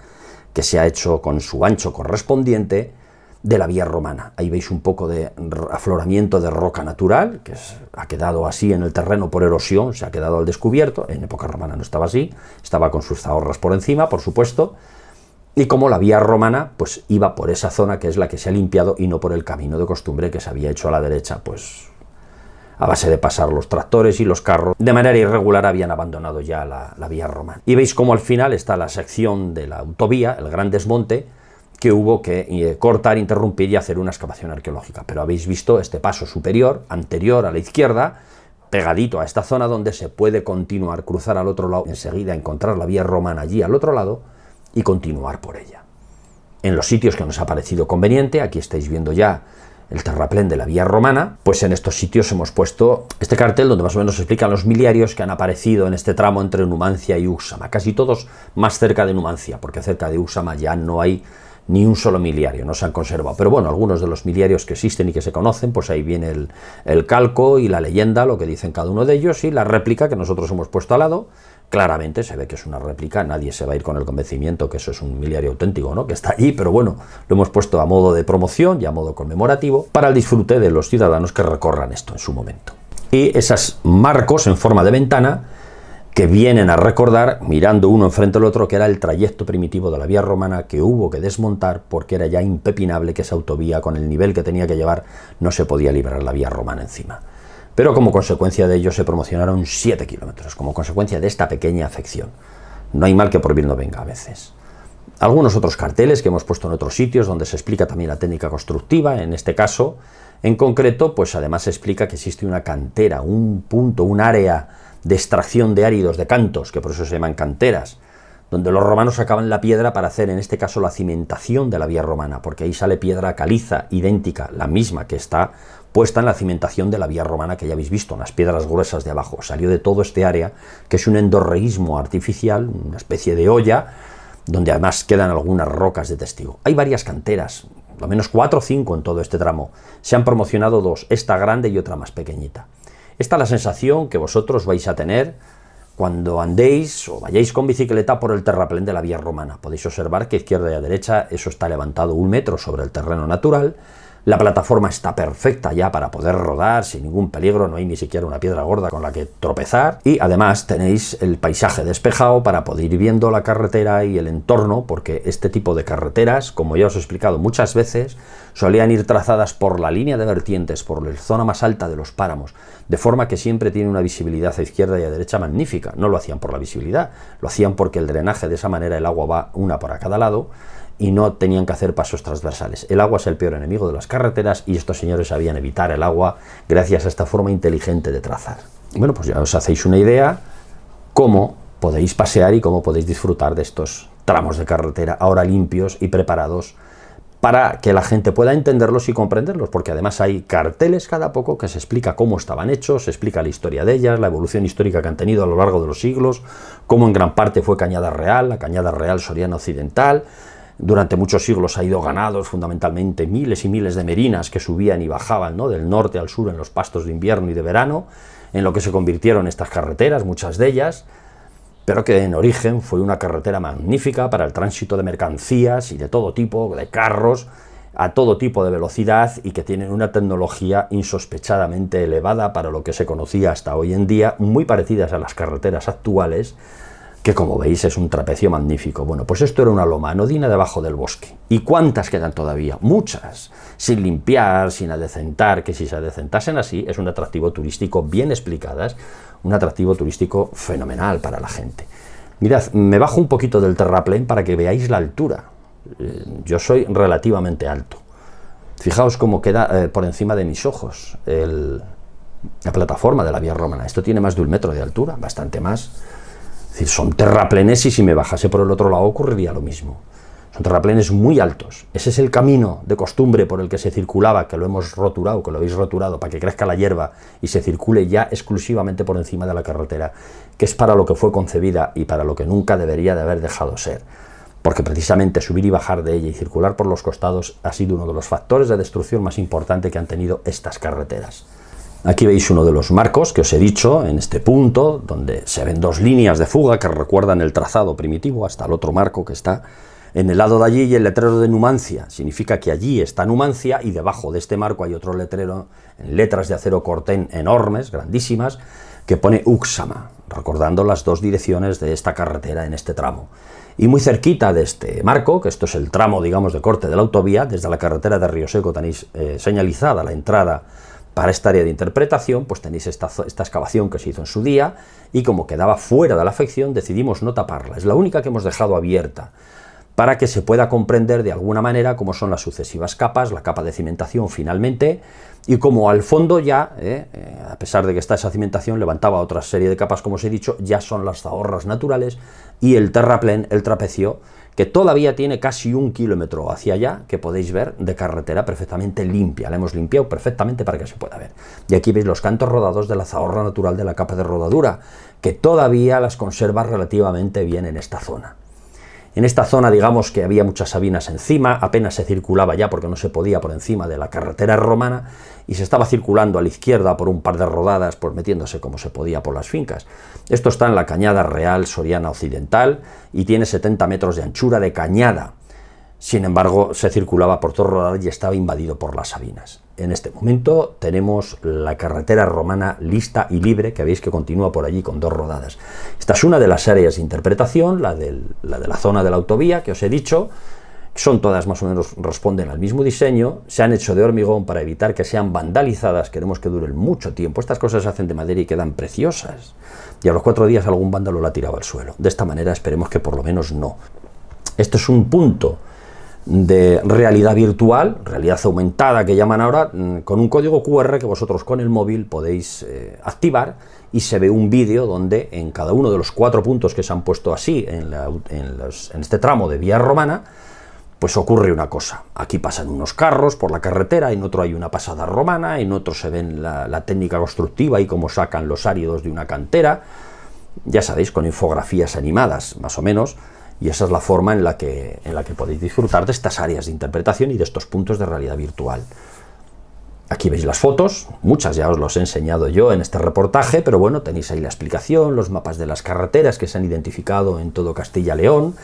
que se ha hecho con su ancho correspondiente de la vía romana. Ahí veis un poco de afloramiento de roca natural, que ha quedado así en el terreno por erosión, se ha quedado al descubierto. En época romana no estaba así, estaba con sus zahorras por encima, por supuesto, y como la vía romana pues iba por esa zona que es la que se ha limpiado y no por el camino de costumbre que se había hecho a la derecha, pues a base de pasar los tractores y los carros, de manera irregular habían abandonado ya la vía romana. Y veis cómo al final está la sección de la autovía, el gran desmonte, que hubo que cortar, interrumpir y hacer una excavación arqueológica. Pero habéis visto este paso superior, anterior a la izquierda, pegadito a esta zona donde se puede continuar, cruzar al otro lado, enseguida encontrar la vía romana allí al otro lado y continuar por ella. En los sitios que nos ha parecido conveniente, aquí estáis viendo ya el terraplén de la vía romana, pues en estos sitios hemos puesto este cartel donde más o menos se explican los miliarios que han aparecido en este tramo entre Numancia y Úxama, casi todos más cerca de Numancia, porque cerca de Úxama ya no hay ni un solo miliario, no se han conservado. Pero bueno, algunos de los miliarios que existen y que se conocen, pues ahí viene el calco y la leyenda, lo que dicen cada uno de ellos, y la réplica que nosotros hemos puesto al lado. Claramente se ve que es una réplica, nadie se va a ir con el convencimiento que eso es un miliario auténtico, ¿no?, que está allí, pero bueno, lo hemos puesto a modo de promoción y a modo conmemorativo para el disfrute de los ciudadanos que recorran esto en su momento. Y esos marcos en forma de ventana que vienen a recordar, mirando uno enfrente del otro, que era el trayecto primitivo de la vía romana que hubo que desmontar porque era ya impepinable que esa autovía, con el nivel que tenía que llevar, no se podía librar la vía romana encima. Pero como consecuencia de ello se promocionaron 7 kilómetros, como consecuencia de esta pequeña afección. No hay mal que por bien no venga a veces. Algunos otros carteles que hemos puesto en otros sitios donde se explica también la técnica constructiva, en este caso, en concreto, pues además se explica que existe una cantera, un punto, un área de extracción de áridos, de cantos, que por eso se llaman canteras, donde los romanos sacaban la piedra para hacer, en este caso, la cimentación de la vía romana, porque ahí sale piedra caliza, idéntica, la misma que está puesta en la cimentación de la vía romana que ya habéis visto, en las piedras gruesas de abajo. Salió de todo este área, que es un endorreísmo artificial, una especie de olla, donde además quedan algunas rocas de testigo. Hay varias canteras, al menos 4 o 5 en todo este tramo. Se han promocionado 2, esta grande y otra más pequeñita. Esta es la sensación que vosotros vais a tener cuando andéis o vayáis con bicicleta por el terraplén de la vía romana. Podéis observar que a izquierda y a derecha eso está levantado 1 metro sobre el terreno natural. La plataforma está perfecta ya para poder rodar sin ningún peligro, no hay ni siquiera una piedra gorda con la que tropezar, y además tenéis el paisaje despejado para poder ir viendo la carretera y el entorno, porque este tipo de carreteras, como ya os he explicado muchas veces, solían ir trazadas por la línea de vertientes, por la zona más alta de los páramos, de forma que siempre tiene una visibilidad a izquierda y a derecha magnífica. No lo hacían por la visibilidad, lo hacían porque el drenaje de esa manera, el agua va una por a cada lado, y no tenían que hacer pasos transversales. El agua es el peor enemigo de las carreteras y estos señores sabían evitar el agua gracias a esta forma inteligente de trazar. Bueno, pues ya os hacéis una idea cómo podéis pasear y cómo podéis disfrutar de estos tramos de carretera ahora limpios y preparados para que la gente pueda entenderlos y comprenderlos, porque además hay carteles cada poco que se explica cómo estaban hechos, se explica la historia de ellas, la evolución histórica que han tenido a lo largo de los siglos, cómo en gran parte fue Cañada Real, la Cañada Real Soriana Occidental. Durante muchos siglos ha ido ganados fundamentalmente miles y miles de merinas que subían y bajaban, ¿no?, del norte al sur en los pastos de invierno y de verano, en lo que se convirtieron estas carreteras, muchas de ellas, pero que en origen fue una carretera magnífica para el tránsito de mercancías y de todo tipo, de carros, a todo tipo de velocidad, y que tienen una tecnología insospechadamente elevada para lo que se conocía hasta hoy en día, muy parecidas a las carreteras actuales, que como veis es un trapecio magnífico. Bueno, pues esto era una loma anodina debajo del bosque. ¿Y cuántas quedan todavía? Muchas, sin limpiar, sin adecentar, que si se adecentasen así es un atractivo turístico bien explicadas, un atractivo turístico fenomenal para la gente. Mirad, me bajo un poquito del terraplén para que veáis la altura. Yo soy relativamente alto. Fijaos cómo queda por encima de mis ojos la plataforma de la vía romana. Esto tiene más de 1 metro de altura, bastante más. Es decir, son terraplenes y si me bajase por el otro lado ocurriría lo mismo. Son terraplenes muy altos. Ese es el camino de costumbre por el que se circulaba, que lo hemos roturado, que lo habéis roturado para que crezca la hierba y se circule ya exclusivamente por encima de la carretera, que es para lo que fue concebida y para lo que nunca debería de haber dejado ser. Porque precisamente subir y bajar de ella y circular por los costados ha sido uno de los factores de destrucción más importante que han tenido estas carreteras. Aquí veis uno de los marcos que os he dicho, en este punto, donde se ven 2 líneas de fuga que recuerdan el trazado primitivo, hasta el otro marco que está en el lado de allí, y el letrero de Numancia. Significa que allí está Numancia, y debajo de este marco hay otro letrero en letras de acero cortén enormes, grandísimas, que pone Uxama, recordando las 2 direcciones de esta carretera en este tramo. Y muy cerquita de este marco, que esto es el tramo, digamos, de corte de la autovía, desde la carretera de Río Seco tenéis señalizada la entrada para esta área de interpretación, pues tenéis esta excavación que se hizo en su día, y como quedaba fuera de la afección decidimos no taparla. Es la única que hemos dejado abierta para que se pueda comprender de alguna manera cómo son las sucesivas capas, la capa de cimentación finalmente, y como al fondo ya, a pesar de que está esa cimentación, levantaba otra serie de capas, como os he dicho, ya son las zahorras naturales y el terraplén, el trapecio, que todavía tiene casi 1 kilómetro hacia allá, que podéis ver, de carretera perfectamente limpia. La hemos limpiado perfectamente para que se pueda ver. Y aquí veis los cantos rodados de la zahorra natural de la capa de rodadura, que todavía las conserva relativamente bien en esta zona. En esta zona, digamos que había muchas sabinas encima, apenas se circulaba ya porque no se podía por encima de la carretera romana, y se estaba circulando a la izquierda por un par de rodadas, pues metiéndose como se podía por las fincas. Esto está en la Cañada Real Soriana Occidental y tiene 70 metros de anchura de cañada. Sin embargo, se circulaba por 2 rodadas y estaba invadido por las sabinas. En este momento tenemos la carretera romana lista y libre, que veis que continúa por allí con 2 rodadas. Esta es una de las áreas de interpretación, la de la zona de la autovía que os he dicho. Son todas más o menos, responden al mismo diseño, se han hecho de hormigón para evitar que sean vandalizadas, queremos que duren mucho tiempo. Estas cosas se hacen de madera y quedan preciosas, y a los 4 días algún vándalo la tiraba al suelo. De esta manera esperemos que por lo menos no. Esto es un punto de realidad virtual, realidad aumentada que llaman ahora, con un código QR que vosotros con el móvil podéis activar, y se ve un vídeo donde en cada uno de los 4 puntos que se han puesto así en este tramo de vía romana, pues ocurre una cosa. Aquí pasan unos carros por la carretera, en otro hay una pasada romana, en otro se ven la técnica constructiva y cómo sacan los áridos de una cantera, ya sabéis, con infografías animadas, más o menos, y esa es la forma en la que podéis disfrutar de estas áreas de interpretación y de estos puntos de realidad virtual. Aquí veis las fotos, muchas ya os los he enseñado yo en este reportaje, pero bueno, tenéis ahí la explicación, los mapas de las carreteras que se han identificado en todo Castilla-León,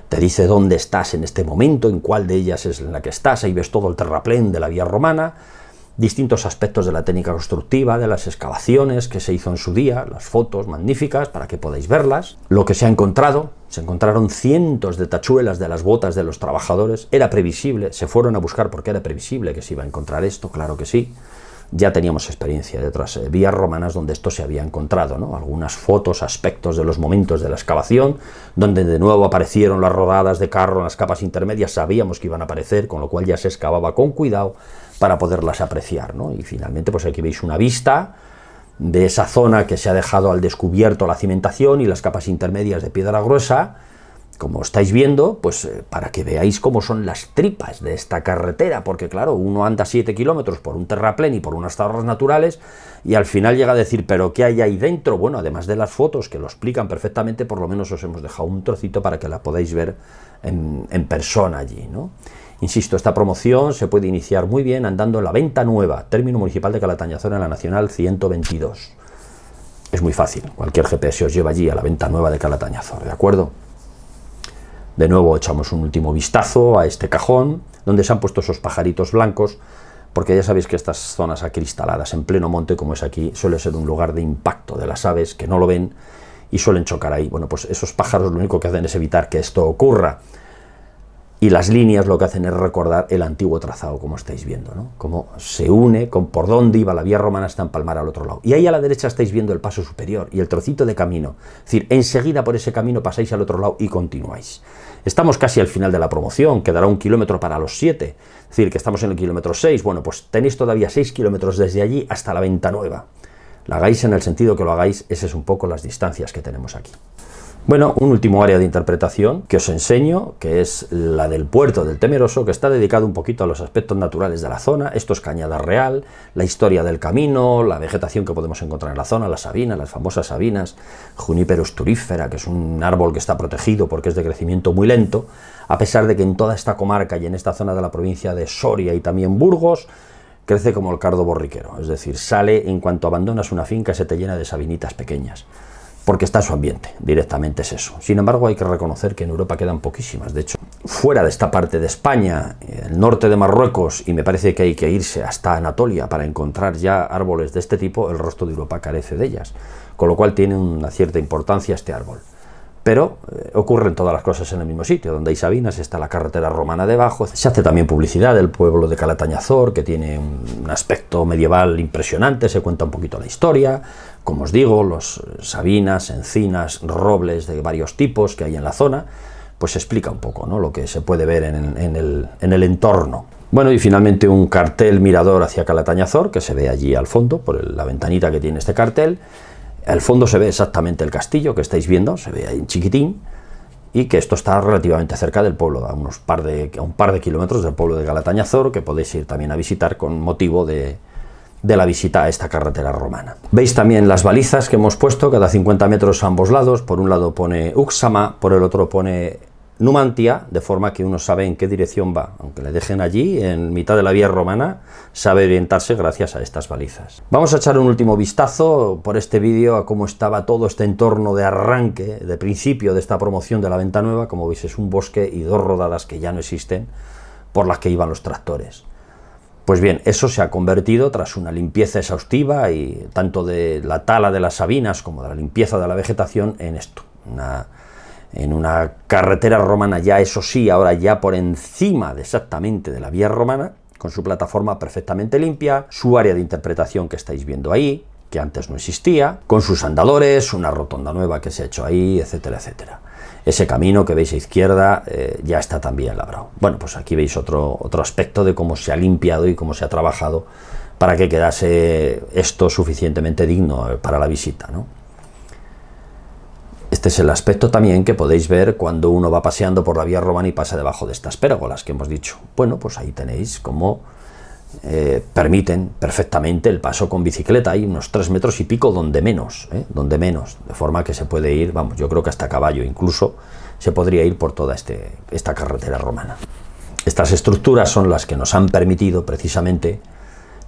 te dice dónde estás en este momento, en cuál de ellas es en la que estás, ahí ves todo el terraplén de la vía romana, distintos aspectos de la técnica constructiva, de las excavaciones que se hizo en su día, las fotos magníficas para que podáis verlas, lo que se ha encontrado. Se encontraron cientos de tachuelas de las botas de los trabajadores, era previsible, se fueron a buscar porque era previsible que se iba a encontrar esto, claro que sí. Ya teníamos experiencia de otras vías romanas donde esto se había encontrado, ¿no? Algunas fotos, aspectos de los momentos de la excavación, donde de nuevo aparecieron las rodadas de carro en las capas intermedias, sabíamos que iban a aparecer, con lo cual ya se excavaba con cuidado para poderlas apreciar, ¿no? Y finalmente, pues aquí veis una vista de esa zona que se ha dejado al descubierto la cimentación y las capas intermedias de piedra gruesa, como estáis viendo, pues para que veáis cómo son las tripas de esta carretera, porque claro, uno anda 7 kilómetros por un terraplén y por unas tablas naturales, y al final llega a decir, ¿pero qué hay ahí dentro? Bueno, además de las fotos que lo explican perfectamente, por lo menos os hemos dejado un trocito para que la podáis ver en persona allí, ¿no? Insisto, esta promoción se puede iniciar muy bien andando en la Venta Nueva, término municipal de Calatañazor, en la Nacional 122. Es muy fácil, cualquier GPS os lleva allí a la Venta Nueva de Calatañazor, ¿de acuerdo? De nuevo echamos un último vistazo a este cajón, donde se han puesto esos pajaritos blancos, porque ya sabéis que estas zonas acristaladas en pleno monte, como es aquí, suele ser un lugar de impacto de las aves que no lo ven y suelen chocar ahí. Bueno, pues esos pájaros lo único que hacen es evitar que esto ocurra. Y las líneas lo que hacen es recordar el antiguo trazado, como estáis viendo, ¿no? Cómo se une con por dónde iba la vía romana hasta empalmar al otro lado. Y ahí a la derecha estáis viendo el paso superior y el trocito de camino. Es decir, enseguida por ese camino pasáis al otro lado y continuáis. Estamos casi al final de la promoción, quedará 1 kilómetro para los 7. Es decir, que estamos en el kilómetro 6. Bueno, pues tenéis todavía 6 kilómetros desde allí hasta la Venta Nueva. La hagáis en el sentido que lo hagáis, esas es un poco las distancias que tenemos aquí. Bueno, un último área de interpretación que os enseño, que es la del puerto del Temeroso, que está dedicado un poquito a los aspectos naturales de la zona. Esto es Cañada Real, la historia del camino, la vegetación que podemos encontrar en la zona, las sabinas, las famosas sabinas, Juniper osturifera, que es un árbol que está protegido porque es de crecimiento muy lento, a pesar de que en toda esta comarca y en esta zona de la provincia de Soria y también Burgos, crece como el cardo borriquero, es decir, sale en cuanto abandonas una finca, se te llena de sabinitas pequeñas, porque está en su ambiente, directamente es eso. Sin embargo, hay que reconocer que en Europa quedan poquísimas. De hecho, fuera de esta parte de España, el norte de Marruecos, y me parece que hay que irse hasta Anatolia para encontrar ya árboles de este tipo, el resto de Europa carece de ellas, con lo cual tiene una cierta importancia este árbol. Pero ocurren todas las cosas en el mismo sitio. Donde hay sabinas está la carretera romana debajo. Se hace también publicidad del pueblo de Calatañazor, que tiene un aspecto medieval impresionante, se cuenta un poquito la historia. Como os digo, los sabinas, encinas, robles de varios tipos que hay en la zona, pues se explica un poco, ¿no?, lo que se puede ver en el entorno. Bueno, y finalmente un cartel mirador hacia Calatañazor, que se ve allí al fondo, por la ventanita que tiene este cartel. Al fondo se ve exactamente el castillo que estáis viendo, se ve ahí en chiquitín, y que esto está relativamente cerca del pueblo, a un par de kilómetros del pueblo de Calatañazor, que podéis ir también a visitar con motivo de la visita a esta carretera romana. Veis también las balizas que hemos puesto, cada 50 metros a ambos lados. Por un lado pone Uxama, por el otro pone Numantia, de forma que uno sabe en qué dirección va. Aunque le dejen allí, en mitad de la vía romana, sabe orientarse gracias a estas balizas. Vamos a echar un último vistazo por este vídeo a cómo estaba todo este entorno de arranque, de principio de esta promoción de la Venta Nueva. Como veis, es un bosque y 2 rodadas que ya no existen, por las que iban los tractores. Pues bien, eso se ha convertido, tras una limpieza exhaustiva, y tanto de la tala de las sabinas como de la limpieza de la vegetación, en esto, en una carretera romana, ya eso sí, ahora ya por encima exactamente de la vía romana, con su plataforma perfectamente limpia, su área de interpretación que estáis viendo ahí, que antes no existía, con sus andadores, una rotonda nueva que se ha hecho ahí, etcétera, etcétera. Ese camino que veis a izquierda ya está también labrado. Bueno, pues aquí veis otro aspecto de cómo se ha limpiado y cómo se ha trabajado para que quedase esto suficientemente digno para la visita, ¿no? Este es el aspecto también que podéis ver cuando uno va paseando por la vía romana y pasa debajo de estas pérgolas que hemos dicho. Bueno, pues ahí tenéis cómo permiten perfectamente el paso con bicicleta. Hay unos 3 metros y pico donde menos, de forma que se puede ir, vamos, yo creo que hasta a caballo incluso se podría ir por toda esta carretera romana. Estas estructuras son las que nos han permitido precisamente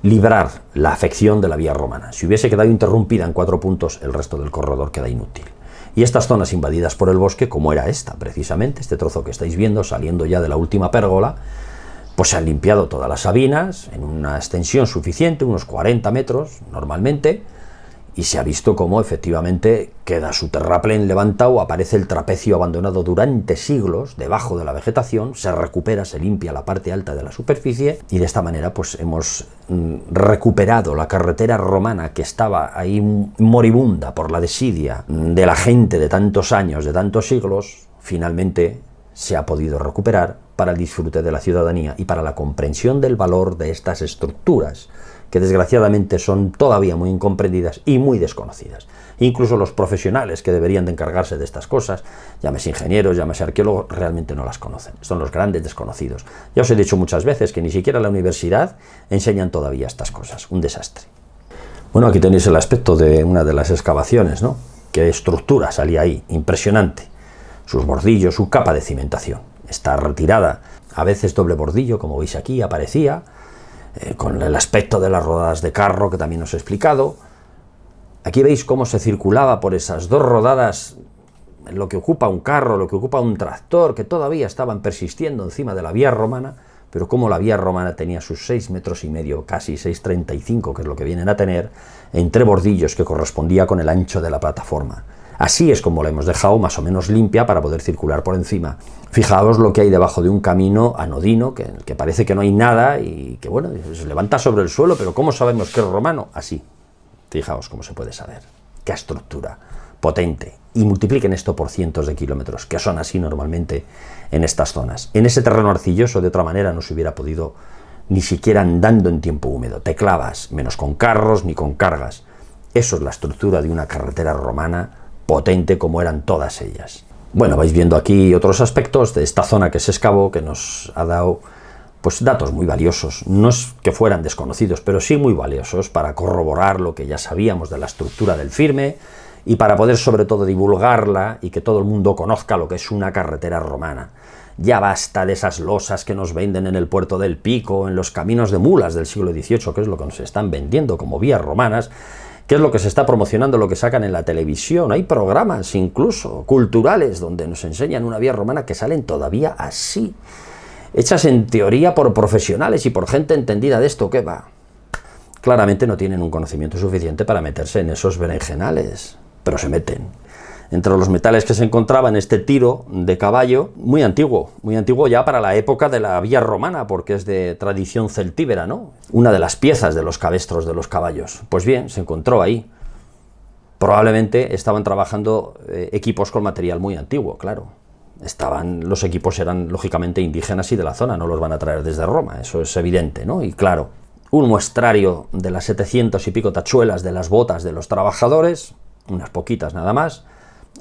librar la afección de la vía romana. Si hubiese quedado interrumpida en 4 puntos, el resto del corredor queda inútil. Y estas zonas invadidas por el bosque, como era esta precisamente, este trozo que estáis viendo saliendo ya de la última pérgola, pues se han limpiado todas las sabinas en una extensión suficiente, unos 40 metros normalmente, y se ha visto cómo efectivamente queda su terraplén levantado, aparece el trapecio abandonado durante siglos debajo de la vegetación, se recupera, se limpia la parte alta de la superficie, y de esta manera pues hemos recuperado la carretera romana que estaba ahí moribunda por la desidia de la gente de tantos años, de tantos siglos. Finalmente se ha podido recuperar para el disfrute de la ciudadanía y para la comprensión del valor de estas estructuras, que desgraciadamente son todavía muy incomprendidas y muy desconocidas. Incluso los profesionales que deberían de encargarse de estas cosas, llámese ingenieros, llámese arqueólogos, realmente no las conocen. Son los grandes desconocidos. Ya os he dicho muchas veces que ni siquiera en la universidad enseñan todavía estas cosas. Un desastre. Bueno, aquí tenéis el aspecto de una de las excavaciones, ¿no? Qué estructura salía ahí, impresionante. Sus bordillos, su capa de cimentación. Está retirada, a veces doble bordillo, como veis aquí, aparecía, con el aspecto de las rodadas de carro que también os he explicado. Aquí veis cómo se circulaba por esas 2 rodadas, lo que ocupa un carro, lo que ocupa un tractor, que todavía estaban persistiendo encima de la vía romana, pero como la vía romana tenía sus 6,5 metros, casi 6,35, que es lo que vienen a tener, entre bordillos que correspondía con el ancho de la plataforma. Así es como la hemos dejado más o menos limpia para poder circular por encima. Fijaos lo que hay debajo de un camino anodino, que parece que no hay nada y que bueno, se levanta sobre el suelo, pero ¿cómo sabemos que es romano? Así. Fijaos cómo se puede saber. Qué estructura potente. Y multipliquen esto por cientos de kilómetros, que son así normalmente en estas zonas. En ese terreno arcilloso, de otra manera, no se hubiera podido ni siquiera andando en tiempo húmedo. Te clavas, menos con carros ni con cargas. Eso es la estructura de una carretera romana potente como eran todas ellas. Bueno, vais viendo aquí otros aspectos de esta zona que se excavó, que nos ha dado pues datos muy valiosos. No es que fueran desconocidos, pero sí muy valiosos para corroborar lo que ya sabíamos de la estructura del firme y para poder sobre todo divulgarla y que todo el mundo conozca lo que es una carretera romana. Ya basta de esas losas que nos venden en el puerto del Pico, en los caminos de mulas del siglo XVIII, que es lo que nos están vendiendo como vías romanas, que es lo que se está promocionando, lo que sacan en la televisión. Hay programas incluso culturales donde nos enseñan una vía romana que salen todavía así, hechas en teoría por profesionales y por gente entendida de esto. ¿Qué va? Claramente no tienen un conocimiento suficiente para meterse en esos berenjenales, pero se meten. Entre los metales que se encontraba en este tiro de caballo, muy antiguo ya para la época de la vía romana, porque es de tradición celtíbera, ¿no? Una de las piezas de los cabestros de los caballos. Pues bien, se encontró ahí. Probablemente estaban trabajando equipos con material muy antiguo, claro. Los equipos eran lógicamente indígenas y de la zona, no los van a traer desde Roma, eso es evidente, ¿no? Y claro, un muestrario de las 700 y pico tachuelas de las botas de los trabajadores, unas poquitas nada más.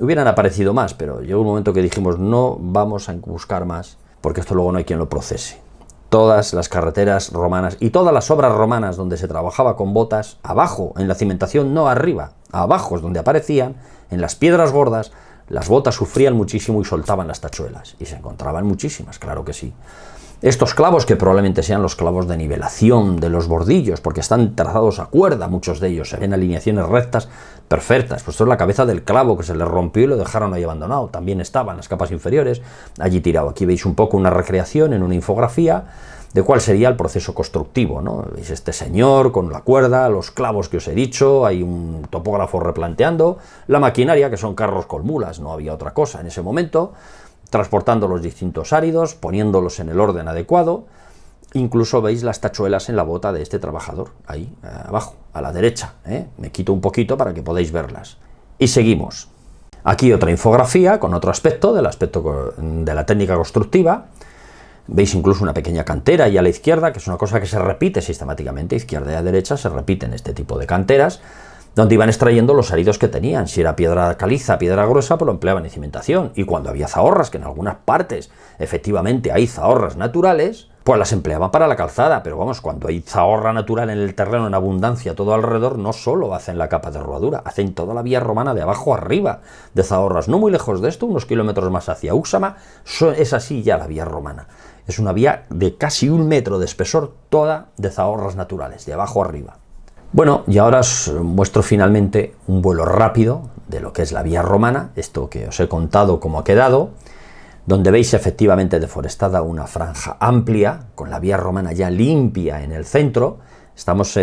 Hubieran aparecido más, pero llegó un momento que dijimos no vamos a buscar más, porque esto luego no hay quien lo procese. Todas las carreteras romanas y todas las obras romanas donde se trabajaba con botas, abajo, en la cimentación, no arriba, abajo es donde aparecían, en las piedras gordas, las botas sufrían muchísimo y soltaban las tachuelas, y se encontraban muchísimas, claro que sí. Estos clavos, que probablemente sean los clavos de nivelación de los bordillos, porque están trazados a cuerda, muchos de ellos, se ven alineaciones rectas perfectas. Pues esto es la cabeza del clavo que se les rompió y lo dejaron ahí abandonado. También estaban las capas inferiores allí tirado. Aquí veis un poco una recreación en una infografía de cuál sería el proceso constructivo, ¿no? Veis este señor con la cuerda, los clavos que os he dicho, hay un topógrafo replanteando, la maquinaria, que son carros con mulas, no había otra cosa en ese momento, transportando los distintos áridos, poniéndolos en el orden adecuado. Incluso veis las tachuelas en la bota de este trabajador, ahí, abajo, a la derecha, ¿eh? Me quito un poquito para que podáis verlas. Y seguimos. Aquí otra infografía con otro aspecto, del aspecto de la técnica constructiva. Veis incluso una pequeña cantera ahí a la izquierda, que es una cosa que se repite sistemáticamente, izquierda y a derecha se repiten este tipo de canteras, donde iban extrayendo los áridos que tenían. Si era piedra caliza, piedra gruesa, pues lo empleaban en cimentación. Y cuando había zahorras, que en algunas partes efectivamente hay zahorras naturales, pues las empleaban para la calzada. Pero vamos, cuando hay zahorra natural en el terreno en abundancia todo alrededor, no solo hacen la capa de rodadura, hacen toda la vía romana de abajo arriba de zahorras. No muy lejos de esto, unos kilómetros más hacia Úxama, es así ya la vía romana. Es una vía de casi 1 metro de espesor, toda de zahorras naturales, de abajo arriba. Bueno, y ahora os muestro finalmente un vuelo rápido de lo que es la vía romana, esto que os he contado cómo ha quedado, donde veis efectivamente deforestada una franja amplia, con la vía romana ya limpia en el centro. Estamos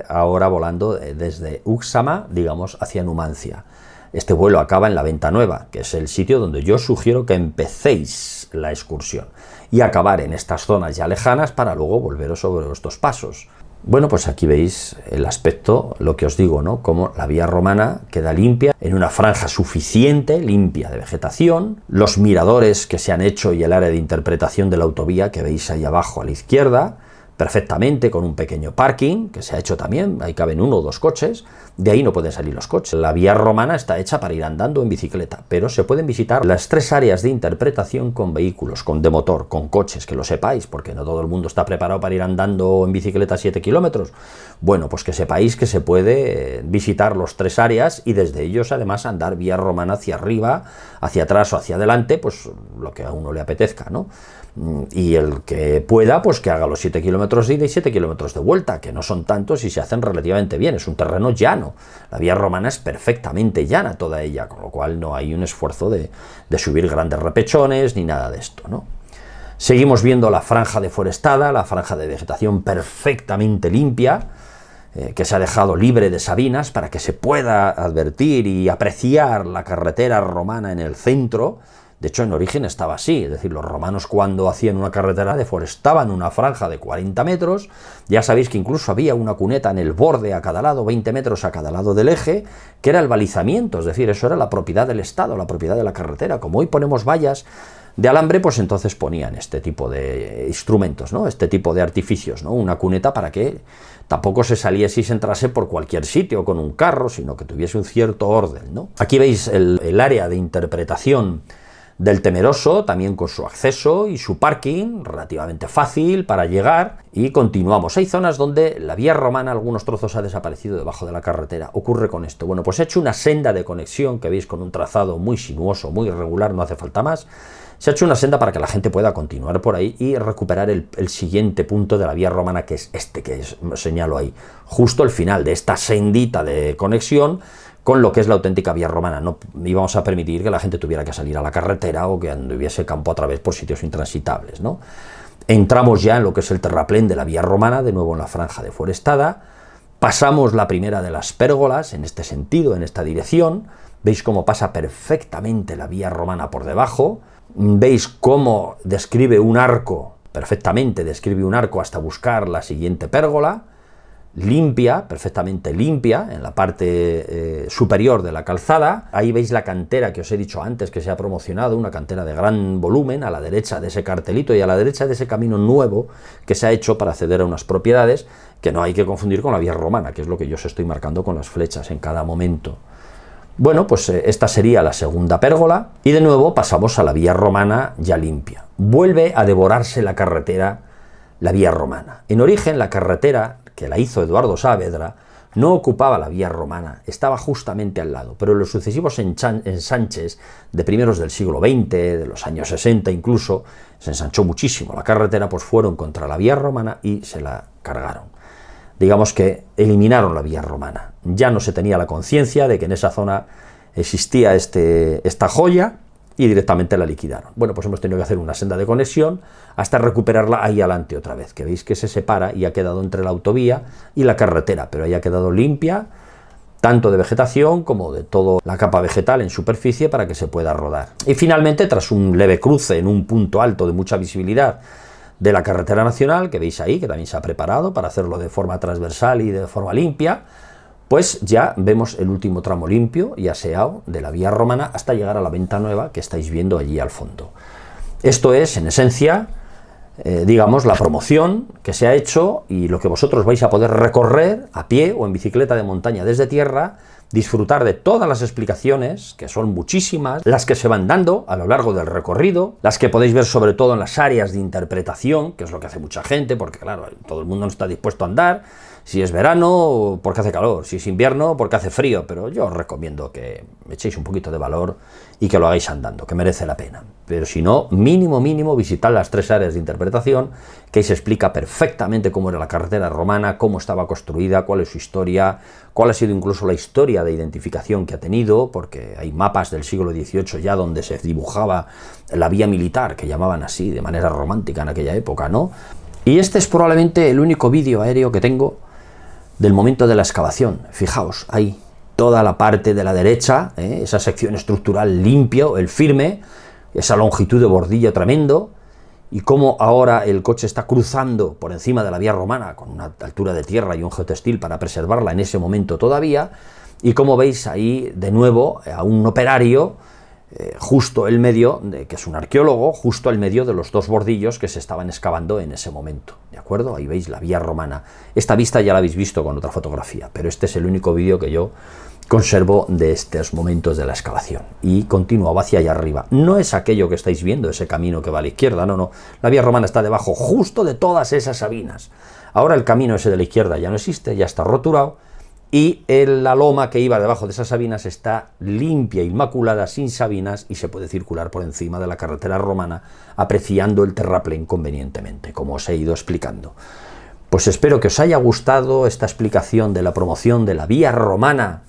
ahora volando desde Úxama, digamos, hacia Numancia. Este vuelo acaba en la Venta Nueva, que es el sitio donde yo sugiero que empecéis la excursión, y acabar en estas zonas ya lejanas para luego volveros sobre estos pasos. Bueno, pues aquí veis el aspecto, lo que os digo, ¿no? Cómo la vía romana queda limpia, en una franja suficiente, limpia de vegetación, los miradores que se han hecho y el área de interpretación de la autovía que veis ahí abajo a la izquierda, perfectamente, con un pequeño parking que se ha hecho también, ahí caben 1 o 2 coches, de ahí no pueden salir los coches. La vía romana está hecha para ir andando en bicicleta, pero se pueden visitar las 3 áreas de interpretación con vehículos, de motor, con coches, que lo sepáis, porque no todo el mundo está preparado para ir andando en bicicleta 7 kilómetros. Bueno, pues que sepáis que se puede visitar los 3 áreas y desde ellos además andar vía romana hacia arriba, hacia atrás o hacia adelante, pues lo que a uno le apetezca, ¿no? Y el que pueda, pues que haga los 7 kilómetros de ida y 7 kilómetros de vuelta, que no son tantos y se hacen relativamente bien. Es un terreno llano. La vía romana es perfectamente llana toda ella, con lo cual no hay un esfuerzo de subir grandes repechones ni nada de esto, ¿no? Seguimos viendo la franja deforestada, la franja de vegetación perfectamente limpia, que se ha dejado libre de sabinas para que se pueda advertir y apreciar la carretera romana en el centro. De hecho, en origen estaba así, es decir, los romanos cuando hacían una carretera deforestaban una franja de 40 metros, ya sabéis que incluso había una cuneta en el borde a cada lado, 20 metros a cada lado del eje, que era el balizamiento, es decir, eso era la propiedad del Estado, la propiedad de la carretera. Como hoy ponemos vallas de alambre, pues entonces ponían este tipo de instrumentos, ¿no? Este tipo de artificios, ¿no? Una cuneta para que tampoco se saliese y se entrase por cualquier sitio con un carro, sino que tuviese un cierto orden, ¿no? Aquí veis el área de interpretación del Temeroso, también con su acceso y su parking, relativamente fácil para llegar, y continuamos. Hay zonas donde la vía romana, algunos trozos ha desaparecido debajo de la carretera. Ocurre con esto. Bueno, pues he hecho una senda de conexión, que veis con un trazado muy sinuoso, muy irregular, no hace falta más. Se ha hecho una senda para que la gente pueda continuar por ahí y recuperar el siguiente punto de la vía romana, que es este que señalo ahí, justo el final de esta sendita de conexión con lo que es la auténtica vía romana. No íbamos a permitir que la gente tuviera que salir a la carretera o que anduviese campo a través por sitios intransitables, ¿no? Entramos ya en lo que es el terraplén de la vía romana, de nuevo en la franja deforestada. Pasamos la primera de las pérgolas en este sentido, en esta dirección. Veis cómo pasa perfectamente la vía romana por debajo. Veis cómo describe un arco, perfectamente describe un arco hasta buscar la siguiente pérgola, limpia, perfectamente limpia, en la parte superior de la calzada. Ahí veis la cantera que os he dicho antes que se ha promocionado, una cantera de gran volumen, a la derecha de ese cartelito y a la derecha de ese camino nuevo que se ha hecho para acceder a unas propiedades que no hay que confundir con la vía romana, que es lo que yo os estoy marcando con las flechas en cada momento. Bueno, pues esta sería la segunda pérgola y de nuevo pasamos a la vía romana ya limpia. Vuelve a devorarse la carretera, la vía romana. En origen la carretera que la hizo Eduardo Saavedra no ocupaba la vía romana, estaba justamente al lado, pero en los sucesivos ensanches de primeros del siglo XX, de los años 60 incluso, se ensanchó muchísimo la carretera, pues fueron contra la vía romana y se la cargaron. Digamos que eliminaron la vía romana. Ya no se tenía la conciencia de que en esa zona existía esta joya y directamente la liquidaron. Bueno, pues hemos tenido que hacer una senda de conexión hasta recuperarla ahí adelante otra vez, que veis que se separa y ha quedado entre la autovía y la carretera, pero ahí ha quedado limpia, tanto de vegetación como de toda la capa vegetal en superficie para que se pueda rodar. Y finalmente, tras un leve cruce en un punto alto de mucha visibilidad de la carretera nacional, que veis ahí, que también se ha preparado para hacerlo de forma transversal y de forma limpia, pues ya vemos el último tramo limpio y aseado de la vía romana hasta llegar a la Venta Nueva que estáis viendo allí al fondo. Esto es, en esencia, digamos, la promoción que se ha hecho y lo que vosotros vais a poder recorrer a pie o en bicicleta de montaña desde tierra, disfrutar de todas las explicaciones, que son muchísimas, las que se van dando a lo largo del recorrido, las que podéis ver sobre todo en las áreas de interpretación, que es lo que hace mucha gente, porque claro, todo el mundo no está dispuesto a andar, si es verano, porque hace calor, si es invierno, porque hace frío, pero yo os recomiendo que echéis un poquito de valor y que lo hagáis andando, que merece la pena. Pero si no, mínimo, visitad las 3 áreas de interpretación, que ahí se explica perfectamente cómo era la carretera romana, cómo estaba construida, cuál es su historia, cuál ha sido incluso la historia de identificación que ha tenido, porque hay mapas del siglo XVIII ya donde se dibujaba la vía militar, que llamaban así, de manera romántica en aquella época, ¿no? Y este es probablemente el único vídeo aéreo que tengo del momento de la excavación. Fijaos, ahí, toda la parte de la derecha, esa sección estructural limpio, el firme, esa longitud de bordillo tremendo, y cómo ahora el coche está cruzando por encima de la vía romana con una altura de tierra y un geotextil para preservarla en ese momento todavía, y como veis ahí de nuevo a un operario justo el medio, que es un arqueólogo, justo al medio de los 2 bordillos que se estaban excavando en ese momento, ¿de acuerdo? Ahí veis la vía romana. Esta vista ya la habéis visto con otra fotografía, pero este es el único vídeo que yo conservo de estos momentos de la excavación. Y continuaba hacia allá arriba. No es aquello que estáis viendo, ese camino que va a la izquierda, no. La vía romana está debajo justo de todas esas sabinas. Ahora el camino ese de la izquierda ya no existe, ya está roturado, y la loma que iba debajo de esas sabinas está limpia, inmaculada, sin sabinas, y se puede circular por encima de la carretera romana apreciando el terraplén convenientemente, como os he ido explicando. Pues espero que os haya gustado esta explicación de la promoción de la vía romana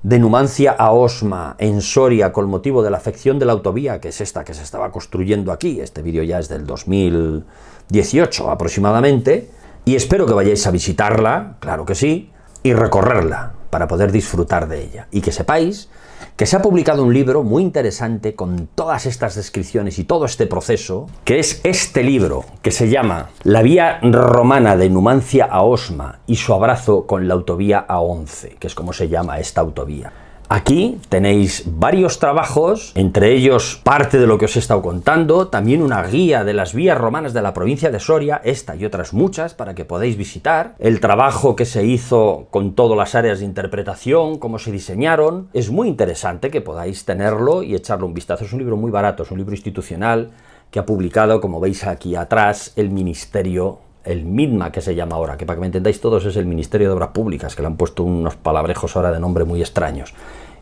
de Numancia a Osma en Soria con motivo de la afección de la autovía, que es esta que se estaba construyendo aquí. Este vídeo ya es del 2018 aproximadamente, y espero que vayáis a visitarla, claro que sí, y recorrerla para poder disfrutar de ella. Y que sepáis que se ha publicado un libro muy interesante con todas estas descripciones y todo este proceso, que es este libro, que se llama La vía romana de Numancia a Osma y su abrazo con la autovía A11, que es como se llama esta autovía. Aquí tenéis varios trabajos, entre ellos parte de lo que os he estado contando, también una guía de las vías romanas de la provincia de Soria, esta y otras muchas, para que podáis visitar. El trabajo que se hizo con todas las áreas de interpretación, cómo se diseñaron. Es muy interesante que podáis tenerlo y echarle un vistazo. Es un libro muy barato, es un libro institucional que ha publicado, como veis aquí atrás, el Ministerio, el MIDMA, que se llama ahora, que para que me entendáis todos es el Ministerio de Obras Públicas, que le han puesto unos palabrejos ahora de nombre muy extraños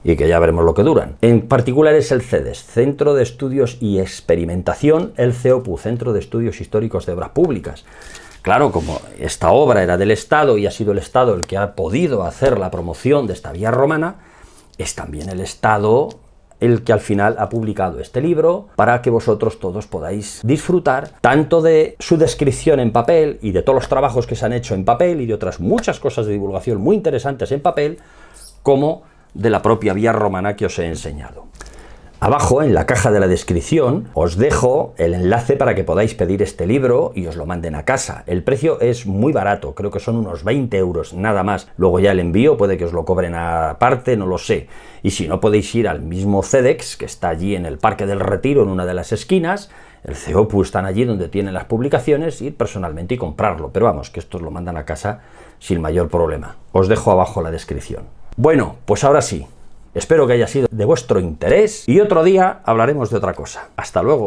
y que ya veremos lo que duran. En particular es el CEDES, Centro de Estudios y Experimentación, el CEOPU, Centro de Estudios Históricos de Obras Públicas. Claro, como esta obra era del Estado y ha sido el Estado el que ha podido hacer la promoción de esta vía romana, es también el Estado el que al final ha publicado este libro para que vosotros todos podáis disfrutar tanto de su descripción en papel y de todos los trabajos que se han hecho en papel y de otras muchas cosas de divulgación muy interesantes en papel, como de la propia vía romana que os he enseñado. Abajo, en la caja de la descripción, os dejo el enlace para que podáis pedir este libro y os lo manden a casa. El precio es muy barato, creo que son unos 20 euros, nada más. Luego ya el envío puede que os lo cobren aparte, no lo sé. Y si no, podéis ir al mismo CEDEX, que está allí en el Parque del Retiro, en una de las esquinas. El CEOPU están allí donde tienen las publicaciones, ir personalmente y comprarlo. Pero vamos, que estos lo mandan a casa sin mayor problema. Os dejo abajo la descripción. Bueno, pues ahora sí. Espero que haya sido de vuestro interés y otro día hablaremos de otra cosa. Hasta luego.